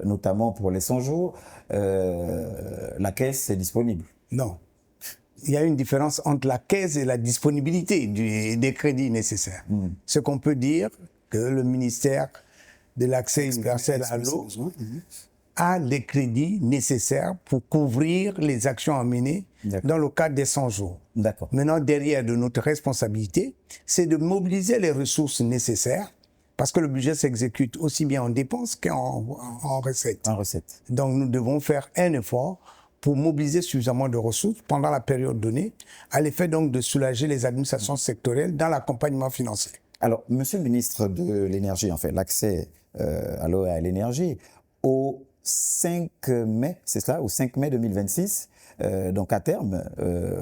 notamment pour les 100 jours, la caisse est disponible. Non. Il y a une différence entre la caisse et la disponibilité des crédits nécessaires. Ce qu'on peut dire que le ministère de l'accès universel à l'eau a les crédits nécessaires pour couvrir les actions à mener dans le cadre des 100 jours. Maintenant, derrière de notre responsabilité, c'est de mobiliser les ressources nécessaires parce que le budget s'exécute aussi bien en dépenses qu'en recettes. Donc, nous devons faire un effort pour mobiliser suffisamment de ressources pendant la période donnée, à l'effet donc de soulager les administrations sectorielles dans l'accompagnement financier. Alors, Monsieur le ministre de l'Énergie, en fait, l'accès à l'eau et à l'énergie, au 5 mai, c'est cela, au 5 mai 2026, donc à terme,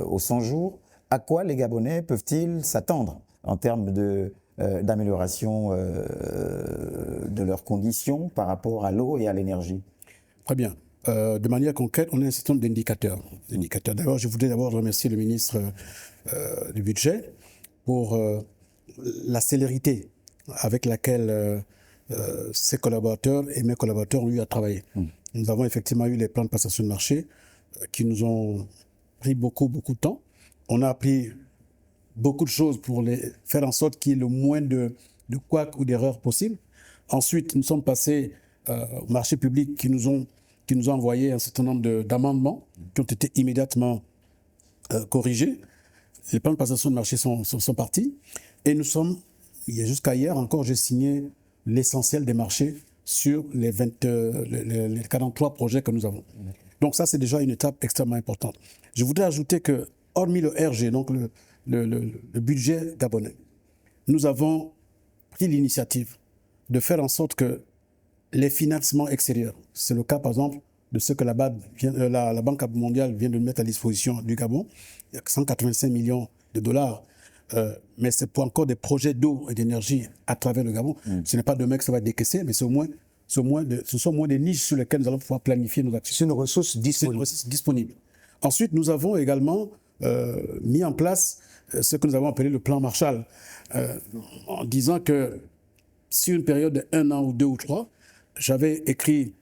aux 100 jours, à quoi les Gabonais peuvent-ils s'attendre en termes d'amélioration de leurs conditions par rapport à l'eau et à l'énergie? Très bien. De manière concrète, on a un certain nombre d'indicateurs. D'abord, je voudrais remercier le ministre du Budget pour la célérité avec laquelle ses collaborateurs et mes collaborateurs ont eu à travailler. Nous avons effectivement eu les plans de passation de marché qui nous ont pris beaucoup de temps. On a appris beaucoup de choses pour faire en sorte qu'il y ait le moins de couacs ou d'erreurs possibles. Ensuite, nous sommes passés au marché public qui nous ont envoyé un certain nombre d'amendements qui ont été immédiatement corrigés. Les plans de passation de marché sont partis. Et jusqu'à hier encore, j'ai signé l'essentiel des marchés sur les 43 projets que nous avons. Donc ça, c'est déjà une étape extrêmement importante. Je voudrais ajouter que, hormis le RG, donc le budget gabonais, nous avons pris l'initiative de faire en sorte que les financements extérieurs, c'est le cas par exemple de ce que la Banque mondiale vient de mettre à disposition du Gabon, il y a 185 millions de dollars, mais c'est pour encore des projets d'eau et d'énergie à travers le Gabon. Ce n'est pas demain que ça va être décaissé, mais ce sont au moins des niches sur lesquelles nous allons pouvoir planifier nos actions. C'est une ressource disponible. Ensuite, nous avons également mis en place ce que nous avons appelé le plan Marshall, en disant que sur une période de 1 an ou 2 ou 3, j'avais écrit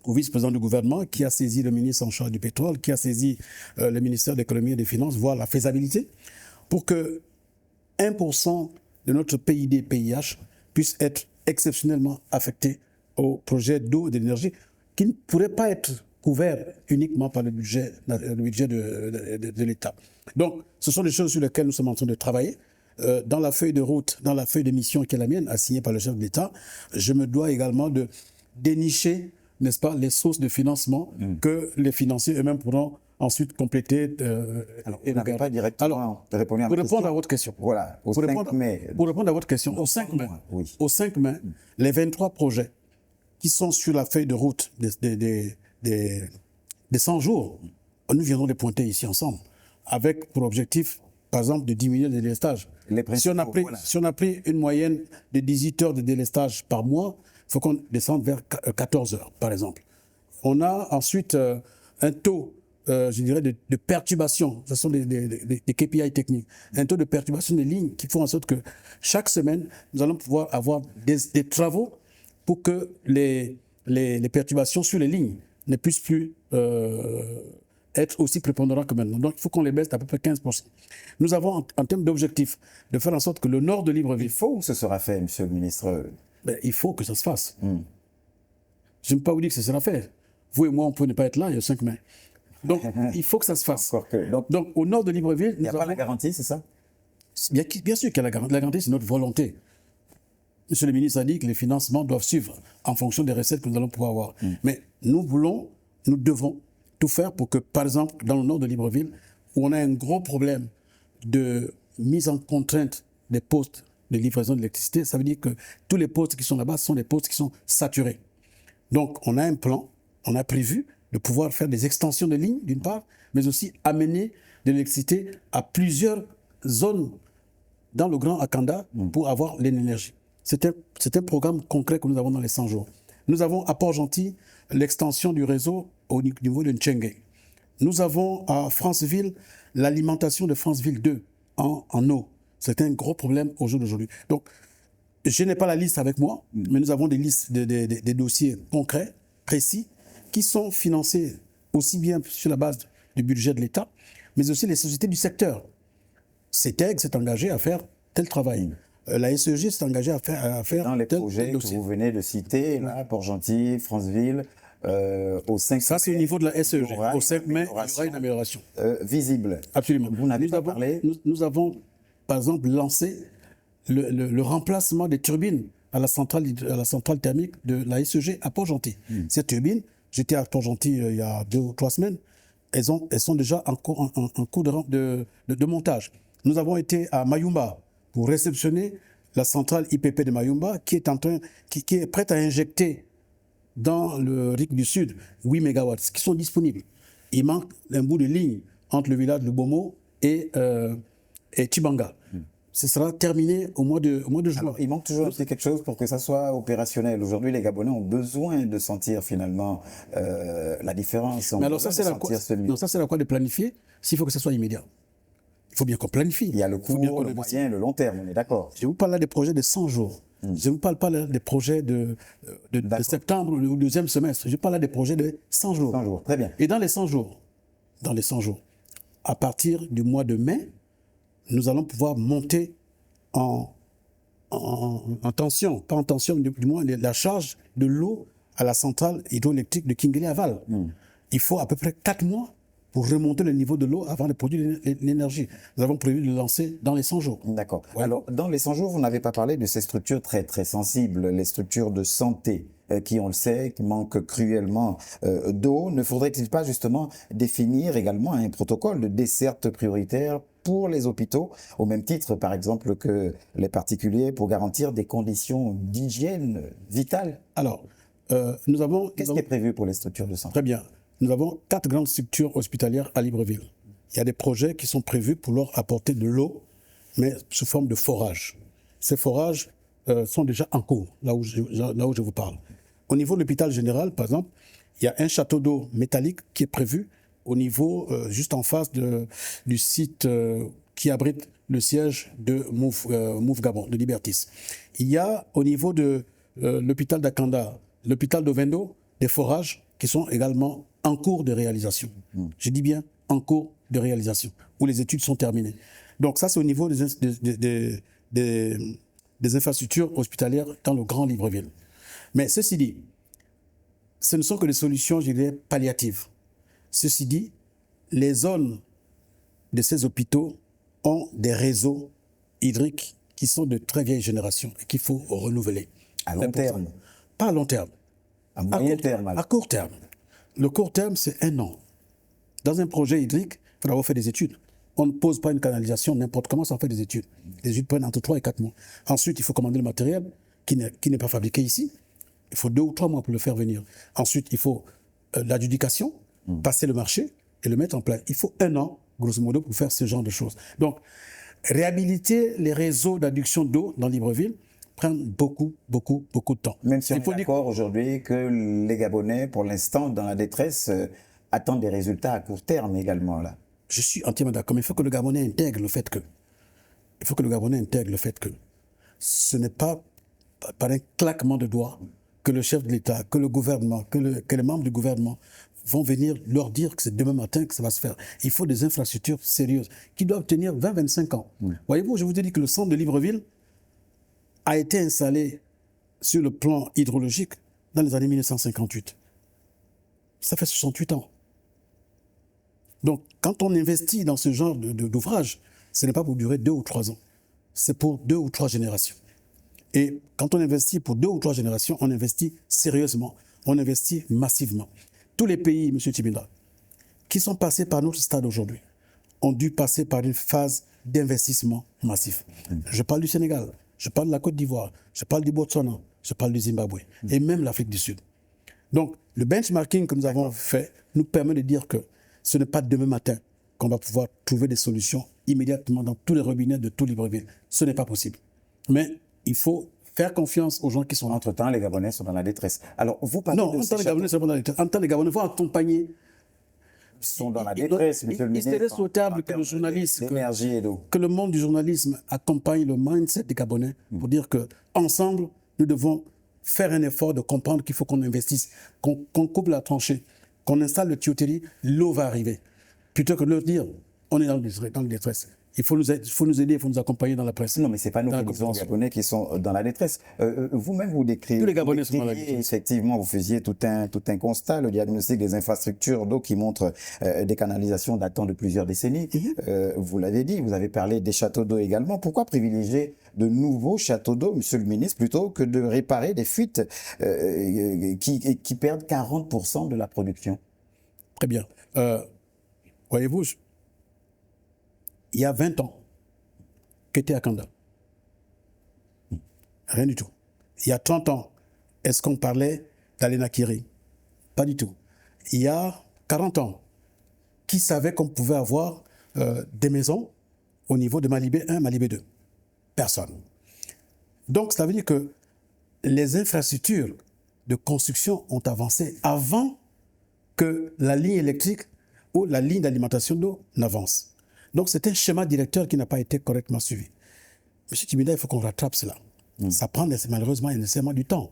au vice-président du gouvernement qui a saisi le ministre en charge du pétrole, qui a saisi le ministère de l'économie et des finances, voir la faisabilité, pour que 1% de notre PID-PIH puisse être exceptionnellement affecté au projet d'eau et d'énergie qui ne pourrait pas être couvert uniquement par le budget de l'État. Donc, ce sont des choses sur lesquelles nous sommes en train de travailler. Dans la feuille de route, dans la feuille de mission qui est la mienne, assignée par le chef de l'État, je me dois également de dénicher, n'est-ce pas, les sources de financement que les financiers eux-mêmes pourront ensuite compléter. Alors, vous n'avez pas directement répondu à ma question. Pour répondre à votre question. Voilà, au 5 mai. Pour répondre à votre question, au 5 mai, au 5 mai, les 23 projets qui sont sur la feuille de route des 100 jours, nous viendrons les pointer ici ensemble, avec pour objectif, par exemple, de diminuer les délestages. Si on a pris une moyenne de 18 heures de délestage par mois, il faut qu'on descende vers 14 heures, par exemple. On a ensuite un taux, je dirais, de perturbation. Ce sont des KPI techniques. Un taux de perturbation des lignes qui font en sorte que chaque semaine, nous allons pouvoir avoir des travaux pour que les perturbations sur les lignes ne puissent plus être aussi prépondérantes que maintenant. Donc, il faut qu'on les baisse d'à peu près 15%. Nous avons, en termes d'objectifs, de faire en sorte que le nord de Libreville... Il faut que ce sera fait, monsieur le ministre. Il faut que ça se fasse. Je ne peux pas vous dire que ce sera fait. Vous et moi, on peut ne pas être là, il y a 5 mai. Donc, il faut que ça se fasse. Donc, au nord de Libreville... Il n'y a pas la garantie, c'est ça? Bien sûr qu'il y a la garantie. La garantie, c'est notre volonté. Monsieur le ministre a dit que les financements doivent suivre en fonction des recettes que nous allons pouvoir avoir. Mais nous devons tout faire pour que, par exemple, dans le nord de Libreville, où on a un gros problème de mise en contrainte des postes de livraison d'électricité, ça veut dire que tous les postes qui sont là-bas sont des postes qui sont saturés. Donc, on a un plan, on a prévu de pouvoir faire des extensions de lignes, d'une part, mais aussi amener de l'électricité à plusieurs zones dans le Grand Akanda pour avoir l'énergie. C'est un programme concret que nous avons dans les 100 jours. Nous avons à Port-Gentil l'extension du réseau au niveau de Ntchenge. Nous avons à Franceville l'alimentation de Franceville 2 en eau. C'est un gros problème au jour d'aujourd'hui. Donc, je n'ai pas la liste avec moi, mais nous avons des listes, des dossiers concrets, précis, qui sont financés aussi bien sur la base du budget de l'État, mais aussi les sociétés du secteur. CETEG s'est engagé à faire tel travail. La SEG s'est engagée à faire dans les tel projets dossier. que vous venez de citer, là, Port-Gentil, Franceville, au 5 Ça, c'est au niveau de la SEG. il y aura Au 5 mai, il y aura amélioration. une amélioration. Visible. Absolument. Vous n'avez pas parlé. Nous avons, par exemple, lancé le remplacement des turbines à la centrale thermique de la SEG à Port-Gentil. Ces turbines, j'étais à Port-Gentil il y a 2 ou 3 semaines, elles sont déjà en cours de montage. Nous avons été à Mayumba pour réceptionner la centrale IPP de Mayumba qui est prête à injecter dans le RIC du Sud 8 MW qui sont disponibles. Il manque un bout de ligne entre le village de Bomo et Tibanga. Ce sera terminé au mois de juin. Alors, il manque toujours un petit quelque chose pour que ça soit opérationnel. Aujourd'hui, les Gabonais ont besoin de sentir finalement la différence. Mais alors ça, c'est la quoi de planifier s'il faut que ce soit immédiat. Il faut bien qu'on planifie. Il y a le court, le moyen et le long terme, on est d'accord. Je vous parle là des projets de 100 jours. Je ne vous parle pas là des projets de septembre ou deuxième semestre. Je parle là des projets de 100 jours. 100 jours, très bien. Et dans les 100 jours, à partir du mois de mai, nous allons pouvoir monter en tension, pas en tension, mais du moins la charge de l'eau à la centrale hydroélectrique de Kingele-Aval. Il faut à peu près 4 mois pour remonter le niveau de l'eau avant de produire l'énergie. Nous avons prévu de le lancer dans les 100 jours. D'accord. Ouais. Alors, dans les 100 jours, vous n'avez pas parlé de ces structures très, très sensibles, les structures de santé, qui, on le sait, qui manquent cruellement d'eau. Ne faudrait-il pas justement définir également un protocole de desserte prioritaire pour les hôpitaux, au même titre, par exemple, que les particuliers, pour garantir des conditions d'hygiène vitales? Alors, nous avons... Qu'est-ce qui est prévu pour les structures de santé? Très bien. Nous avons 4 grandes structures hospitalières à Libreville. Il y a des projets qui sont prévus pour leur apporter de l'eau, mais sous forme de forage. Ces forages sont déjà en cours, là où je vous parle. Au niveau de l'hôpital général, par exemple, il y a un château d'eau métallique qui est prévu au niveau, juste en face du site qui abrite le siège de Mouf Gabon, de Libertis. Il y a au niveau de l'hôpital d'Akanda, l'hôpital d'Ovendo, des forages qui sont également en cours de réalisation. Je dis bien en cours de réalisation, où les études sont terminées. Donc ça, c'est au niveau des infrastructures hospitalières dans le Grand Libreville. Mais ceci dit, ce ne sont que des solutions, je dirais, palliatives. Ceci dit, les zones de ces hôpitaux ont des réseaux hydriques qui sont de très vieille génération et qu'il faut renouveler. À long terme? Pas à long terme. À moyen terme? À court terme. Le court terme, c'est 1 an. Dans un projet hydrique, il faut avoir fait des études. On ne pose pas une canalisation n'importe comment sans faire des études. Les études prennent entre 3 et 4 mois. Ensuite, il faut commander le matériel qui n'est pas fabriqué ici. Il faut 2 ou 3 mois pour le faire venir. Ensuite, il faut l'adjudication, passer le marché et le mettre en place. Il faut 1 an, grosso modo, pour faire ce genre de choses. Donc, réhabiliter les réseaux d'adduction d'eau dans Libreville prend beaucoup de temps. Même si on est d'accord aujourd'hui que les Gabonais, pour l'instant, dans la détresse, attendent des résultats à court terme également, là. Je suis entièrement d'accord, mais il faut que le Gabonais intègre le fait que... ce n'est pas par un claquement de doigts que le chef de l'État, que le gouvernement, que les membres du gouvernement vont venir leur dire que c'est demain matin que ça va se faire. Il faut des infrastructures sérieuses qui doivent tenir 20-25 ans. Voyez-vous, je vous ai dit que le centre de Libreville a été installé sur le plan hydrologique dans les années 1958. Ça fait 68 ans. Donc, quand on investit dans ce genre d'ouvrage, ce n'est pas pour durer 2 ou 3 ans. C'est pour 2 ou 3 générations. Et quand on investit pour 2 ou 3 générations, on investit sérieusement, on investit massivement. Tous les pays, M. Tibinda, qui sont passés par notre stade aujourd'hui, ont dû passer par une phase d'investissement massif. Je parle du Sénégal, je parle de la Côte d'Ivoire, je parle du Botswana, je parle du Zimbabwe, et même l'Afrique du Sud. Donc, le benchmarking que nous avons fait nous permet de dire que ce n'est pas demain matin qu'on va pouvoir trouver des solutions immédiatement dans tous les robinets de tout Libreville. Ce n'est pas possible. Mais il faut faire confiance aux gens qui sont là. Entre-temps, les Gabonais sont dans la détresse. Alors, vous parlez Non, de en ces tant que Gabonais, c'est pas dans la détresse. En tant que Gabonais, il faut accompagner. sont dans la détresse, monsieur le ministre. Il serait souhaitable en que le termes journaliste, d'énergie et d'eau. que le monde du journalisme accompagne le mindset des Gabonais pour dire que ensemble, nous devons faire un effort de comprendre qu'il faut qu'on investisse, qu'on coupe la tranchée, qu'on installe le tuyauterie, l'eau va arriver. Plutôt que de leur dire, on est dans le détresse. Il faut nous aider, il faut nous accompagner dans la presse. Non, mais ce n'est pas nous Dans la qui disons compréhension. Gabonais qui sont dans la détresse. Vous-même, vous décrivez. Tous les Gabonais sont dans la détresse. Effectivement, vous faisiez tout un constat, le diagnostic des infrastructures d'eau qui montre des canalisations datant de plusieurs décennies. Vous l'avez dit, vous avez parlé des châteaux d'eau également. Pourquoi privilégier de nouveaux châteaux d'eau, monsieur le ministre, plutôt que de réparer des fuites qui perdent 40% de la production? Très bien. Voyez-vous, il y a 20 ans, qu'était à Kanda? Rien du tout. Il y a 30 ans, est-ce qu'on parlait d'Alenakiri? Pas du tout. Il y a 40 ans, qui savait qu'on pouvait avoir des maisons au niveau de Malibé 1, Malibé 2? Personne. Donc, cela veut dire que les infrastructures de construction ont avancé avant que la ligne électrique ou la ligne d'alimentation d'eau n'avance. Donc, c'est un schéma directeur qui n'a pas été correctement suivi. Monsieur Tibinda, il faut qu'on rattrape cela. Ça prend malheureusement et nécessairement du temps.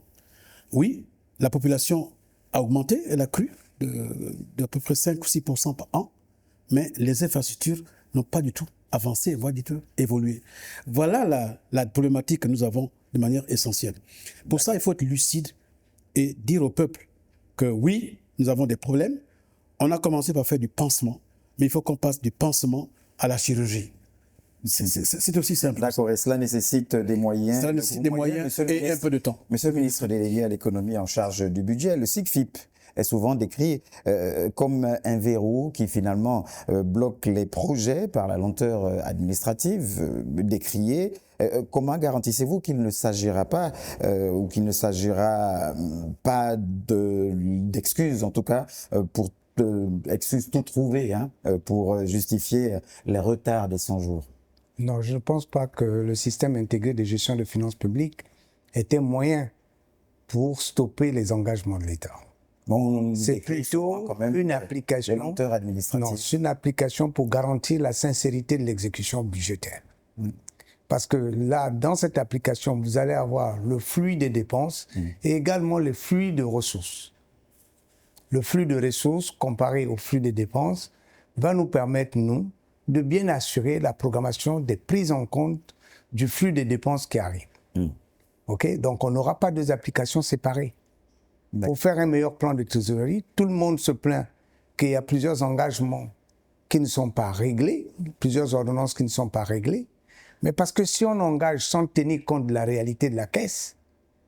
Oui, la population a augmenté, elle a cru d'à peu près 5 ou 6% par an, mais les infrastructures n'ont pas du tout avancé, voire du tout évolué. Voilà la problématique que nous avons de manière essentielle. Pour ça, il faut être lucide et dire au peuple que oui, nous avons des problèmes. On a commencé par faire du pansement, mais il faut qu'on passe du pansement à la chirurgie. C'est aussi simple. D'accord, et cela nécessite des moyens. Ça nécessite des moyens monsieur le et un ministre. peu de temps. Monsieur le ministre délégué à l'économie en charge du budget, le SIGFIP est souvent décrit comme un verrou qui finalement bloque les projets par la lenteur administrative décriée. Comment garantissez-vous qu'il ne s'agira pas ou qu'il ne s'agira pas d'excuses en tout cas pour excuses tout trouvées pour justifier les retards des 100 jours? Non, je ne pense pas que le système intégré de gestion de finances publiques est un moyen pour stopper les engagements de l'État. Bon, C'est plutôt quand même une application. de lenteur administrative. Non, c'est une application pour garantir la sincérité de l'exécution budgétaire. Parce que là, dans cette application, vous allez avoir le flux des dépenses et également le flux de ressources. Le flux de ressources comparé au flux des dépenses va nous permettre, nous, de bien assurer la programmation des prises en compte du flux des dépenses qui arrivent. OK? Donc, on n'aura pas deux applications séparées. Pour faire un meilleur plan de trésorerie, tout le monde se plaint qu'il y a plusieurs engagements qui ne sont pas réglés, plusieurs ordonnances qui ne sont pas réglées. Mais parce que si on engage sans tenir compte de la réalité de la caisse,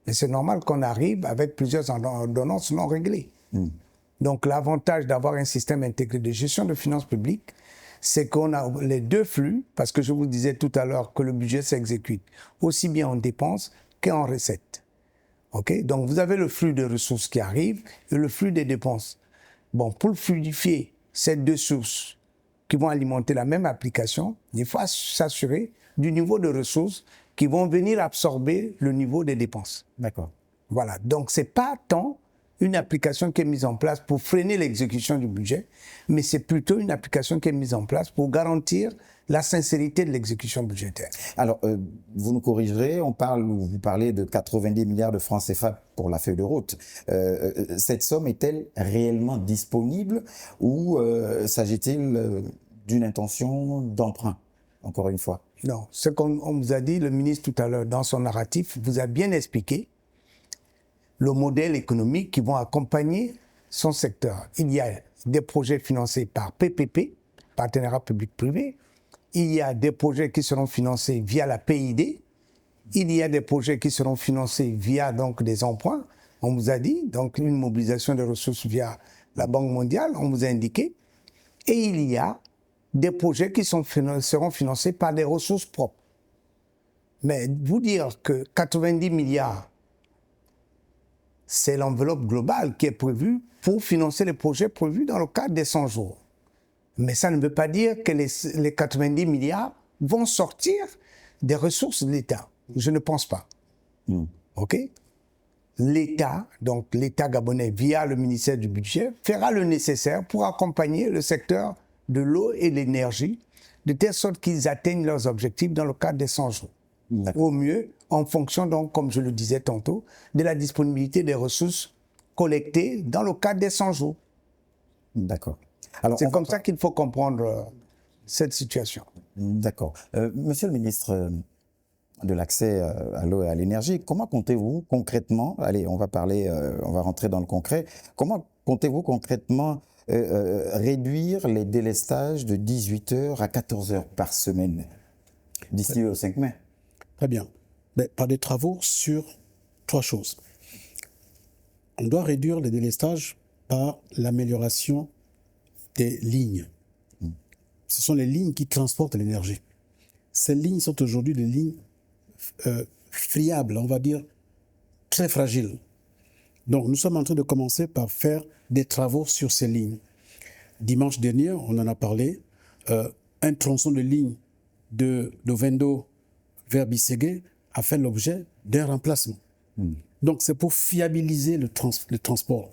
c'est normal qu'on arrive avec plusieurs ordonnances non réglées. Donc, l'avantage d'avoir un système intégré de gestion de finances publiques, c'est qu'on a les deux flux, parce que je vous disais tout à l'heure que le budget s'exécute aussi bien en dépenses qu'en recettes. Okay? Donc, vous avez le flux de ressources qui arrive et le flux des dépenses. Bon, pour fluidifier ces deux sources qui vont alimenter la même application, il faut s'assurer du niveau de ressources qui vont venir absorber le niveau des dépenses. D'accord. Voilà. Donc, ce n'est pas tant une application qui est mise en place pour freiner l'exécution du budget, mais c'est plutôt une application qui est mise en place pour garantir la sincérité de l'exécution budgétaire. Alors, vous nous corrigerez, vous parlez de 90 milliards de francs CFA pour la feuille de route. Cette somme est-elle réellement disponible ou s'agit-il d'une intention d'emprunt, encore une fois? Non, ce qu'on vous a dit, le ministre tout à l'heure dans son narratif vous a bien expliqué le modèle économique qui vont accompagner son secteur. Il y a des projets financés par PPP, partenariat public-privé. Il y a des projets qui seront financés via la PID, Il y a des projets qui seront financés via donc des emprunts, on vous a dit, donc une mobilisation des ressources via la Banque mondiale, on vous a indiqué. Et il y a des projets qui seront financés par des ressources propres. Mais vous dire que 90 milliards, c'est l'enveloppe globale qui est prévue pour financer les projets prévus dans le cadre des 100 jours. Mais ça ne veut pas dire que les 90 milliards vont sortir des ressources de l'État. Je ne pense pas. OK? L'État, donc l'État gabonais, via le ministère du Budget, fera le nécessaire pour accompagner le secteur de l'eau et de l'énergie, de telle sorte qu'ils atteignent leurs objectifs dans le cadre des 100 jours. Au mieux, en fonction, donc, comme je le disais tantôt, de la disponibilité des ressources collectées dans le cadre des 100 jours. D'accord. C'est comme ça qu'il faut comprendre cette situation. D'accord. Monsieur le ministre de l'accès à l'eau et à l'énergie, comment comptez-vous concrètement, allez, on va rentrer dans le concret, comment comptez-vous concrètement réduire les délestages de 18 heures à 14 heures par semaine d'ici au 5 mai? Très bien. Mais par des travaux sur 3 choses. On doit réduire les délestages par l'amélioration des lignes. Ce sont les lignes qui transportent l'énergie. Ces lignes sont aujourd'hui des lignes friables, on va dire très fragiles. Donc nous sommes en train de commencer par faire des travaux sur ces lignes. Dimanche dernier, on en a parlé, un tronçon de ligne de Vendo vers Bisségué a fait l'objet d'un remplacement. Donc c'est pour fiabiliser le transport.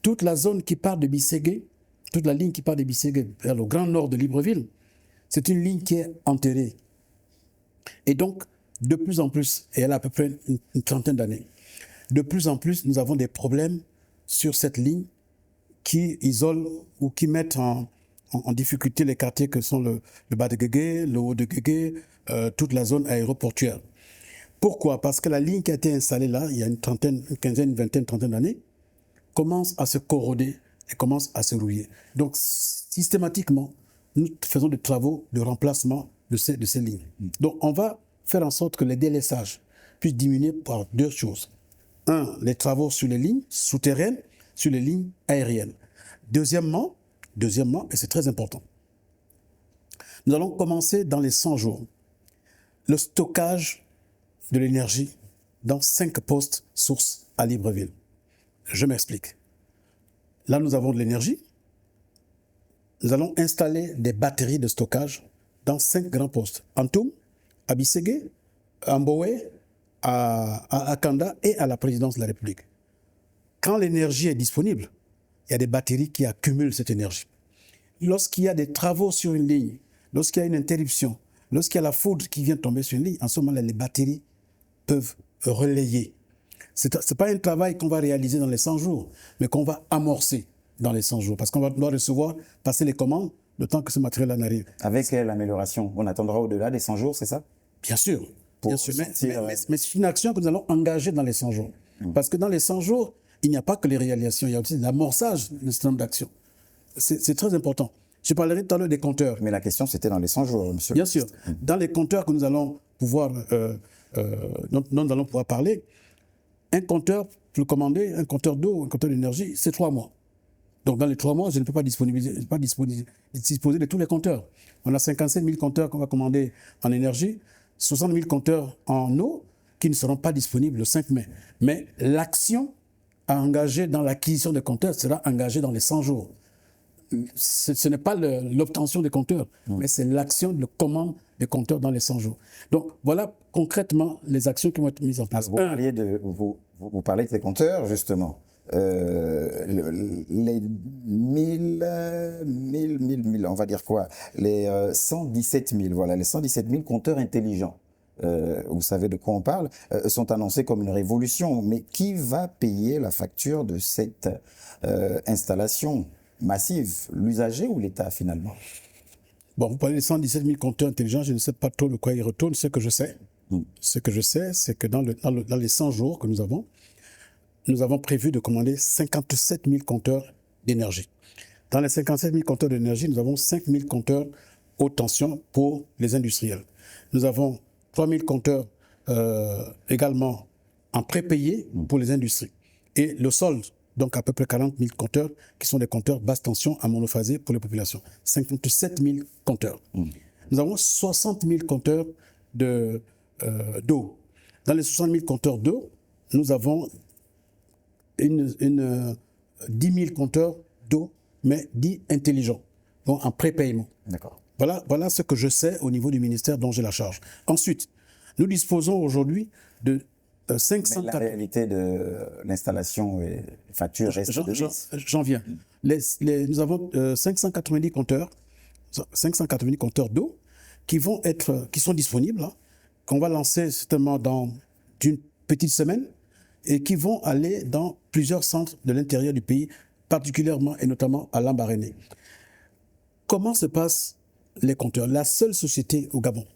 Toute la zone qui part de Bisségué, toute la ligne qui part de Bisségué vers le grand nord de Libreville, c'est une ligne qui est enterrée. Et donc, de plus en plus, et elle a à peu près une trentaine d'années, de plus en plus, nous avons des problèmes sur cette ligne qui isolent ou qui mettent en difficulté les quartiers que sont le bas de Guégué, le haut de Guégué, toute la zone aéroportuaire. Pourquoi? Parce que la ligne qui a été installée là, il y a une quinzaine, une vingtaine, trentaine d'années, commence à se corroder et commence à se rouiller. Donc, systématiquement, nous faisons des travaux de remplacement de ces lignes. Donc, on va faire en sorte que les délestages puissent diminuer par 2 choses. 1, les travaux sur les lignes souterraines, sur les lignes aériennes. Deuxièmement, et c'est très important, nous allons commencer dans les 100 jours le stockage de l'énergie dans 5 postes sources à Libreville. Je m'explique. Là, nous avons de l'énergie. Nous allons installer des batteries de stockage dans 5 grands postes. Antoum, à Bisségué, à Mboé, à Kanda et à la présidence de la République. Quand l'énergie est disponible, il y a des batteries qui accumulent cette énergie. Lorsqu'il y a des travaux sur une ligne, lorsqu'il y a une interruption, lorsqu'il y a la foudre qui vient tomber sur une ligne, en ce moment-là, les batteries peuvent relayer. Ce n'est pas un travail qu'on va réaliser dans les 100 jours, mais qu'on va amorcer dans les 100 jours, parce qu'on doit recevoir, passer les commandes, le temps que ce matériel-là n'arrive. Avec l'amélioration, on attendra au-delà des 100 jours, c'est ça? Bien sûr. Mais c'est une action que nous allons engager dans les 100 jours. Parce que dans les 100 jours, il n'y a pas que les réalisations, il y a aussi l'amorçage d'un certain nombre d'actions. C'est très important. Je parlerai tout à l'heure des compteurs. Mais la question, c'était dans les 100 jours, monsieur. Bien sûr. Dans les compteurs que nous allons pouvoir, dont nous allons pouvoir parler, un compteur, pour le commander, un compteur d'eau, un compteur d'énergie, c'est 3 mois. Donc dans les 3 mois, je ne peux pas disposer de tous les compteurs. On a 57 000 compteurs qu'on va commander en énergie, 60 000 compteurs en eau qui ne seront pas disponibles le 5 mai. Mais l'action à engager dans l'acquisition des compteurs sera engagée dans les 100 jours. Ce n'est pas l'obtention des compteurs, mais c'est l'action de commande des compteurs dans les 100 jours. Donc voilà concrètement les actions qui vont être mises en place. Vous parlez de ces compteurs, justement. Les 1000, on va dire quoi? Les 117 000, voilà, les 117 000 compteurs intelligents. Vous savez de quoi on parle, sont annoncés comme une révolution. Mais qui va payer la facture de cette installation massive? L'usager ou l'État, finalement? Bon, vous parlez des 117 000 compteurs intelligents, je ne sais pas trop de quoi ils retournent. Ce que je sais, c'est que dans les 100 jours que nous avons prévu de commander 57 000 compteurs d'énergie. Dans les 57 000 compteurs d'énergie, nous avons 5 000 compteurs haute tension pour les industriels. Nous avons 3 000 compteurs également en prépayé pour les industries. Et le solde, donc à peu près 40 000 compteurs, qui sont des compteurs basse tension à monophasé pour les populations. 57 000 compteurs. Nous avons 60 000 compteurs d'eau. Dans les 60 000 compteurs d'eau, nous avons 10 000 compteurs d'eau, mais dits intelligents, donc en prépaiement. D'accord. Voilà ce que je sais au niveau du ministère dont j'ai la charge. Ensuite, nous disposons aujourd'hui de 500... Mais la réalité de l'installation et facture reste de vis. J'en viens. Nous avons 590 compteurs d'eau qui sont disponibles, hein, qu'on va lancer certainement dans une petite semaine et qui vont aller dans plusieurs centres de l'intérieur du pays, particulièrement et notamment à Lambaréné. Comment se passent les compteurs? La seule société au Gabon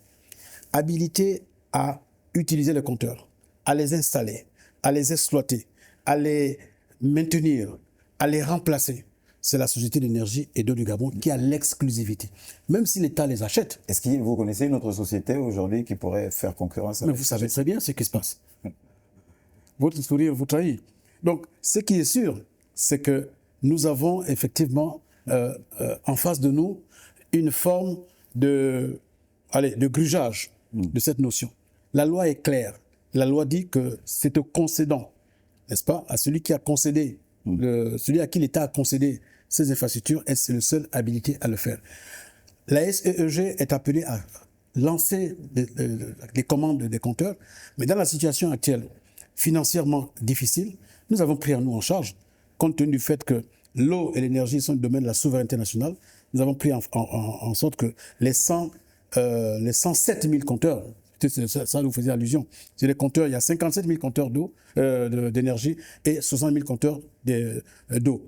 habilitée à utiliser les compteurs, à les installer, à les exploiter, à les maintenir, à les remplacer, c'est la Société d'énergie et d'eau du Gabon qui a l'exclusivité. Même si l'État les achète. Est-ce que vous connaissez une autre société aujourd'hui qui pourrait faire concurrence Mais vous savez très bien ce qui se passe. Votre sourire vous trahit. Donc, ce qui est sûr, c'est que nous avons effectivement en face de nous une forme de grugeage de cette notion. La loi est claire. La loi dit que c'est au concédant, n'est-ce pas, à celui qui a concédé, celui à qui l'État a concédé ces infrastructures, et c'est le seul habilité à le faire. La SEEG est appelée à lancer les commandes des compteurs, mais dans la situation actuelle, financièrement difficile, nous avons pris nous en charge, compte tenu du fait que l'eau et l'énergie sont le domaine de la souveraineté nationale, nous avons pris en sorte que les 107 000 compteurs, ça vous faisait allusion, c'est les compteurs, il y a 57 000 compteurs d'eau, d'énergie et 60 000 compteurs d'eau.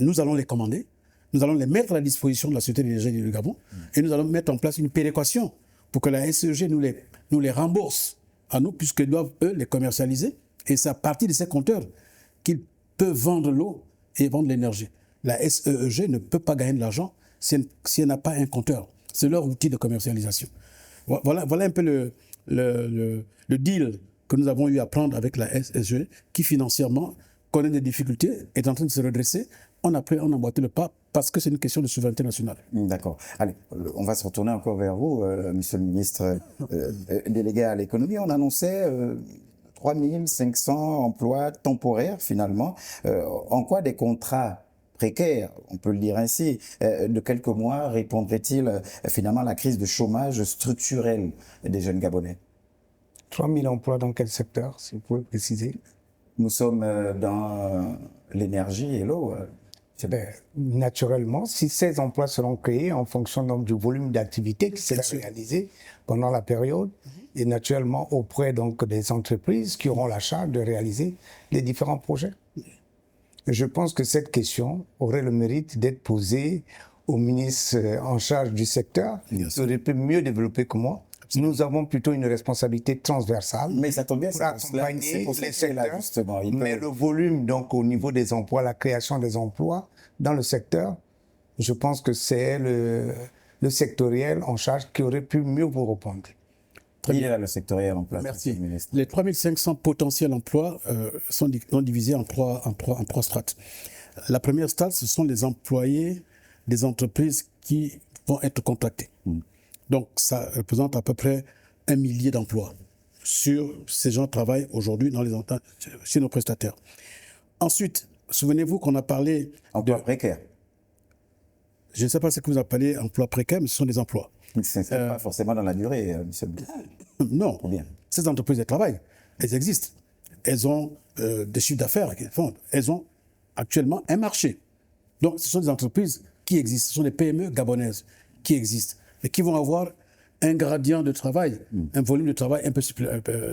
Nous allons les commander, nous allons les mettre à la disposition de la Société d'énergie du Gabon et nous allons mettre en place une péréquation pour que la SEG nous les rembourse à nous, puisqu'ils doivent, eux, les commercialiser. Et c'est à partir de ces compteurs qu'ils peuvent vendre l'eau et vendre l'énergie. La SEEG ne peut pas gagner de l'argent si elle n'a pas un compteur. C'est leur outil de commercialisation. Voilà un peu le deal que nous avons eu à prendre avec la SEEG, qui financièrement connaît des difficultés, est en train de se redresser. On a emboîté le pas parce que c'est une question de souveraineté nationale. D'accord. Allez, on va se retourner encore vers vous, monsieur le ministre délégué à l'économie. On annonçait 3500 emplois temporaires, finalement. En quoi des contrats précaires, on peut le dire ainsi, de quelques mois répondraient-ils finalement à la crise de chômage structurel des jeunes Gabonais? 3 000 emplois dans quel secteur, si vous pouvez préciser? Nous sommes dans l'énergie et l'eau. Naturellement, si ces emplois seront créés en fonction donc, du volume d'activité qui sera réalisé pendant la période, et naturellement auprès donc, des entreprises qui auront la charge de réaliser les différents projets. Je pense que cette question aurait le mérite d'être posée au ministre en charge du secteur, qui aurait pu mieux développer que moi. Nous avons plutôt une responsabilité transversale. Mais ça tombe bien, pour accompagner les secteurs. Justement, mais le volume, donc, au niveau des emplois, la création des emplois dans le secteur, je pense que c'est le sectoriel en charge qui aurait pu mieux vous répondre. Il est là le sectoriel en place. Merci. Les 3500 potentiels emplois sont divisés en trois strates. La première strate, ce sont les employés des entreprises qui vont être contractés. Donc, ça représente à peu près 1 millier d'emplois. Ces gens travaillent aujourd'hui chez nos prestataires. Ensuite, souvenez-vous qu'on a parlé emploi précaire. Je ne sais pas ce que vous appelez emploi précaire, mais ce sont des emplois. Ce n'est pas forcément dans la durée, monsieur. Non. Bien. Ces entreprises, elles travaillent. Elles existent. Elles ont des chiffres d'affaires qu'elles font. Elles ont actuellement un marché. Donc, ce sont des entreprises qui existent. Ce sont des PME gabonaises qui existent et qui vont avoir un gradient de travail, un volume de travail un peu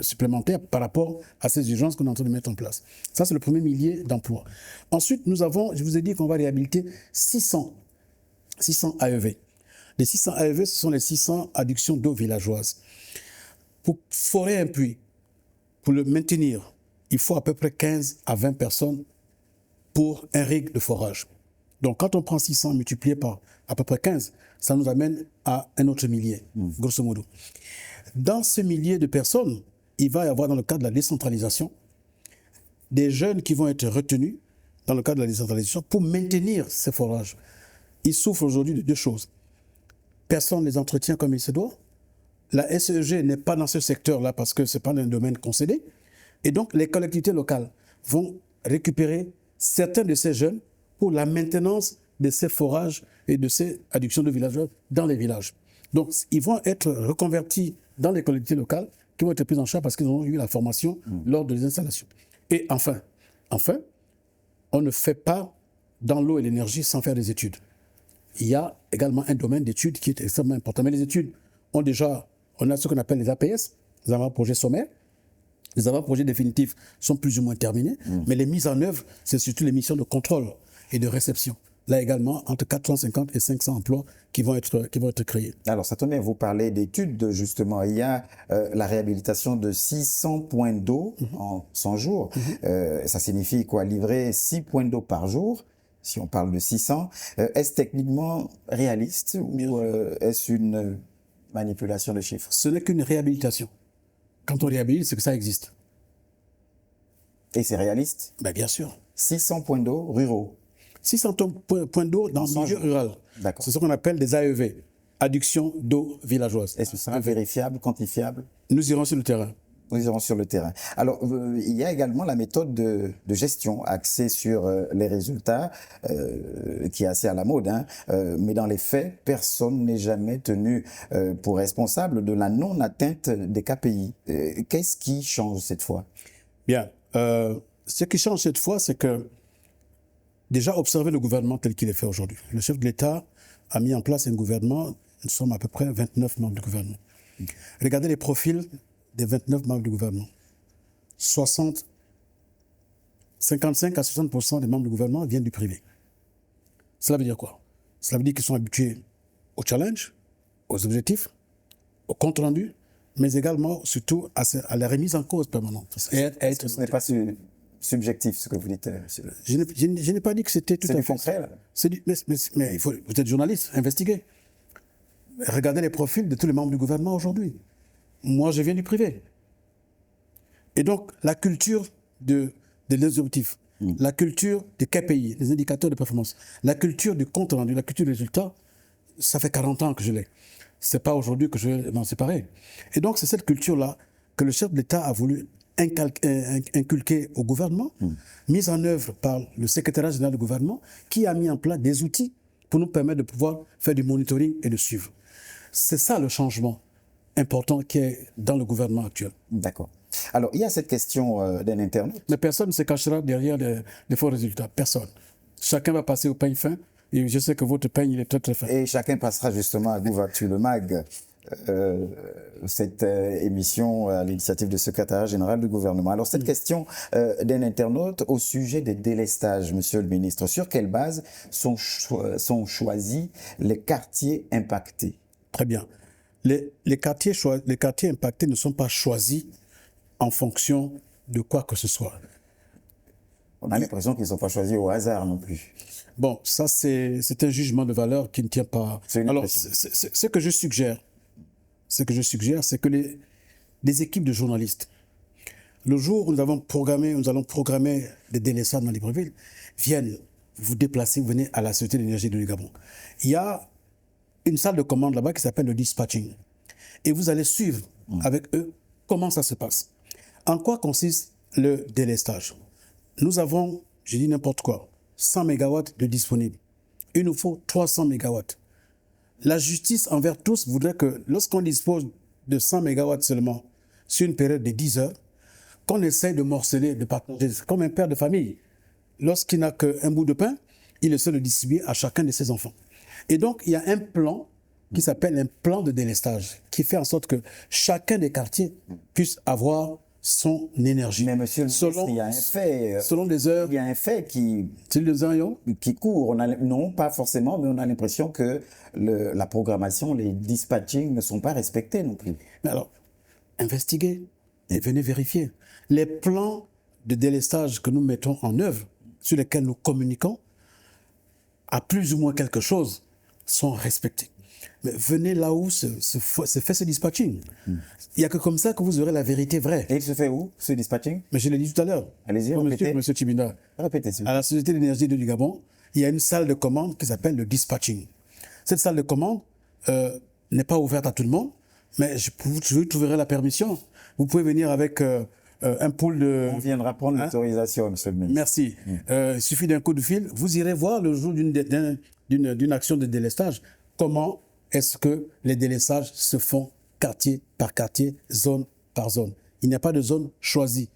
supplémentaire par rapport à ces urgences qu'on est en train de mettre en place. Ça, c'est le premier millier d'emplois. Ensuite, nous avons, je vous ai dit qu'on va réhabiliter 600 AEV. Les 600 AEV, ce sont les 600 adductions d'eau villageoise. Pour forer un puits, pour le maintenir, il faut à peu près 15 à 20 personnes pour un rig de forage. Donc, quand on prend 600 multiplié par à peu près 15, ça nous amène à un autre millier, grosso modo. Dans ce millier de personnes, il va y avoir dans le cadre de la décentralisation des jeunes qui vont être retenus dans le cadre de la décentralisation pour maintenir ces forages. Ils souffrent aujourd'hui de deux choses. Personne ne les entretient comme il se doit. La SEG n'est pas dans ce secteur-là parce que ce n'est pas un domaine concédé. Et donc, les collectivités locales vont récupérer certains de ces jeunes pour la maintenance de ces forages et de ces adductions de villageois dans les villages. Donc, ils vont être reconvertis dans les collectivités locales qui vont être prises en charge parce qu'ils ont eu la formation lors des installations. Et enfin, on ne fait pas dans l'eau et l'énergie sans faire des études. Il y a également un domaine d'études qui est extrêmement important. Mais les études on a ce qu'on appelle les APS, les avant-projets sommaires. Les avant-projets définitifs sont plus ou moins terminés, mais les mises en œuvre, c'est surtout les missions de contrôle et de réception. Là également, entre 450 et 500 emplois qui vont être créés. Alors, ça tombe bien, vous parlez d'études, justement. Il y a la réhabilitation de 600 points d'eau en 100 jours. Ça signifie quoi? Livrer 6 points d'eau par jour, si on parle de 600. Est-ce techniquement réaliste ou est-ce une manipulation de chiffres? Ce n'est qu'une réhabilitation. Quand on réhabilite, c'est que ça existe. Et c'est réaliste? Ben, bien sûr. 600 points d'eau ruraux. 600 points d'eau dans le milieu rural. D'accord. C'est ce qu'on appelle des AEV, adduction d'eau villageoise. Est-ce que ça sera vérifiable, quantifiable? Nous irons sur le terrain. Nous irons sur le terrain. Alors, il y a également la méthode de gestion axée sur les résultats, qui est assez à la mode, hein, mais dans les faits, personne n'est jamais tenu pour responsable de la non-atteinte des KPI. Qu'est-ce qui change cette fois? Bien. Ce qui change cette fois, c'est que déjà observer le gouvernement tel qu'il est fait aujourd'hui. Le chef de l'État a mis en place un gouvernement, nous sommes à peu près 29 membres du gouvernement. Regardez les profils des 29 membres du gouvernement. 55 à 60% des membres du gouvernement viennent du privé. Cela veut dire quoi? Cela veut dire qu'ils sont habitués au challenge, aux objectifs, au compte rendu, mais également, surtout, à la remise en cause permanente. Ce n'est pas subjectif, ce que vous dites, monsieur. Je n'ai pas dit que c'était tout à fait... C'est du concret, là. Mais il faut, vous êtes journaliste, investiguez. Regardez les profils de tous les membres du gouvernement aujourd'hui. Moi, je viens du privé. Et donc, la culture des objectifs, la culture des KPI, les indicateurs de performance, la culture du compte rendu, la culture du résultat, ça fait 40 ans que je l'ai. Ce n'est pas aujourd'hui que je vais m'en séparer. Et donc, c'est cette culture-là que le chef de l'État a voulu inculquer au gouvernement, mise en œuvre par le secrétariat général du gouvernement, qui a mis en place des outils pour nous permettre de pouvoir faire du monitoring et de suivre. C'est ça le changement important qui est dans le gouvernement actuel. D'accord. Alors, il y a cette question d'un internaute. Mais personne ne se cachera derrière les faux résultats. Personne. Chacun va passer au peigne fin. Et je sais que votre peigne, il est très, très fin. Et chacun passera justement à GouVactu le MAG, cette émission à l'initiative du secrétariat général du gouvernement. Alors, cette question d'un internaute au sujet des délestages, monsieur le ministre. Sur quelle base sont choisis les quartiers impactés? Très bien. Les quartiers impactés ne sont pas choisis en fonction de quoi que ce soit. On a l'impression qu'ils ne sont pas choisis au hasard non plus. Bon, ça c'est un jugement de valeur qui ne tient pas. Alors, ce que je suggère, c'est que les équipes de journalistes, le jour où nous allons programmer des délestages dans les villes, viennent vous déplacer, vous venez à la Société d'énergie du Gabon. Il y a une salle de commande là-bas qui s'appelle le dispatching. Et vous allez suivre avec eux comment ça se passe. En quoi consiste le délestage? Nous avons, je dis n'importe quoi, 100 MW de disponibles. Il nous faut 300 MW. La justice envers tous voudrait que lorsqu'on dispose de 100 MW seulement sur une période de 10 heures, qu'on essaye de morceler, de partager. Comme un père de famille. Lorsqu'il n'a qu'un bout de pain, il essaie de le distribuer à chacun de ses enfants. Et donc, il y a un plan qui s'appelle un plan de délestage, qui fait en sorte que chacun des quartiers puisse avoir son énergie. Mais monsieur le ministre, il y a un fait. Selon des heures. Il y a un fait qui court. Non, pas forcément, mais on a l'impression que la programmation, les dispatchings ne sont pas respectés non plus. Mais alors, investiguez et venez vérifier. Les plans de délestage que nous mettons en œuvre, sur lesquels nous communiquons, à plus ou moins quelque chose, sont respectés. Mais venez là où se fait ce dispatching. Il n'y a que comme ça que vous aurez la vérité vraie. Et il se fait où, ce dispatching? Mais je l'ai dit tout à l'heure. Allez-y, répétez. Monsieur Tibinda. Répétez, s'il vous À plaît. la Société d'énergie du Gabon, il y a une salle de commande qui s'appelle le dispatching. Cette salle de commande n'est pas ouverte à tout le monde, mais je trouverai la permission. Vous pouvez venir avec un pool de... On viendra prendre l'autorisation, monsieur le ministre. Merci. Il suffit d'un coup de fil. Vous irez voir le jour d'une action de délestage comment est-ce que les délestages se font quartier par quartier, zone par zone. Il n'y a pas de zone choisie.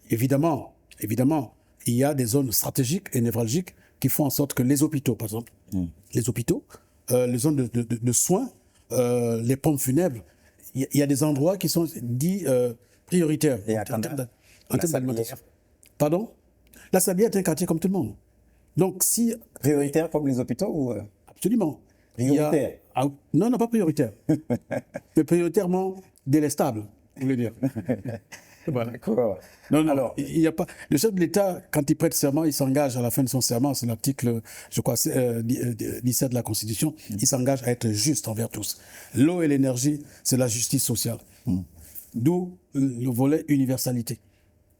Évidemment, il y a des zones stratégiques et névralgiques qui font en sorte que les hôpitaux, par exemple, les hôpitaux, les zones de soins, les pompes funèbres, il y a des endroits qui sont dits prioritaires. Et à en termes la d'alimentation. Sablière. Pardon? La Sablière est un quartier comme tout le monde. Donc, si... Prioritaire comme les hôpitaux ou Absolument. prioritaire? Non, pas prioritaire. Mais prioritairement délestable, vous voulez dire. Voilà. D'accord. Non, Alors, il n'y a pas. Le chef de l'État, quand il prête serment, il s'engage à la fin de son serment, c'est l'article, je crois, 17 de la Constitution, il s'engage à être juste envers tous. L'eau et l'énergie, c'est la justice sociale. D'où le volet universalité.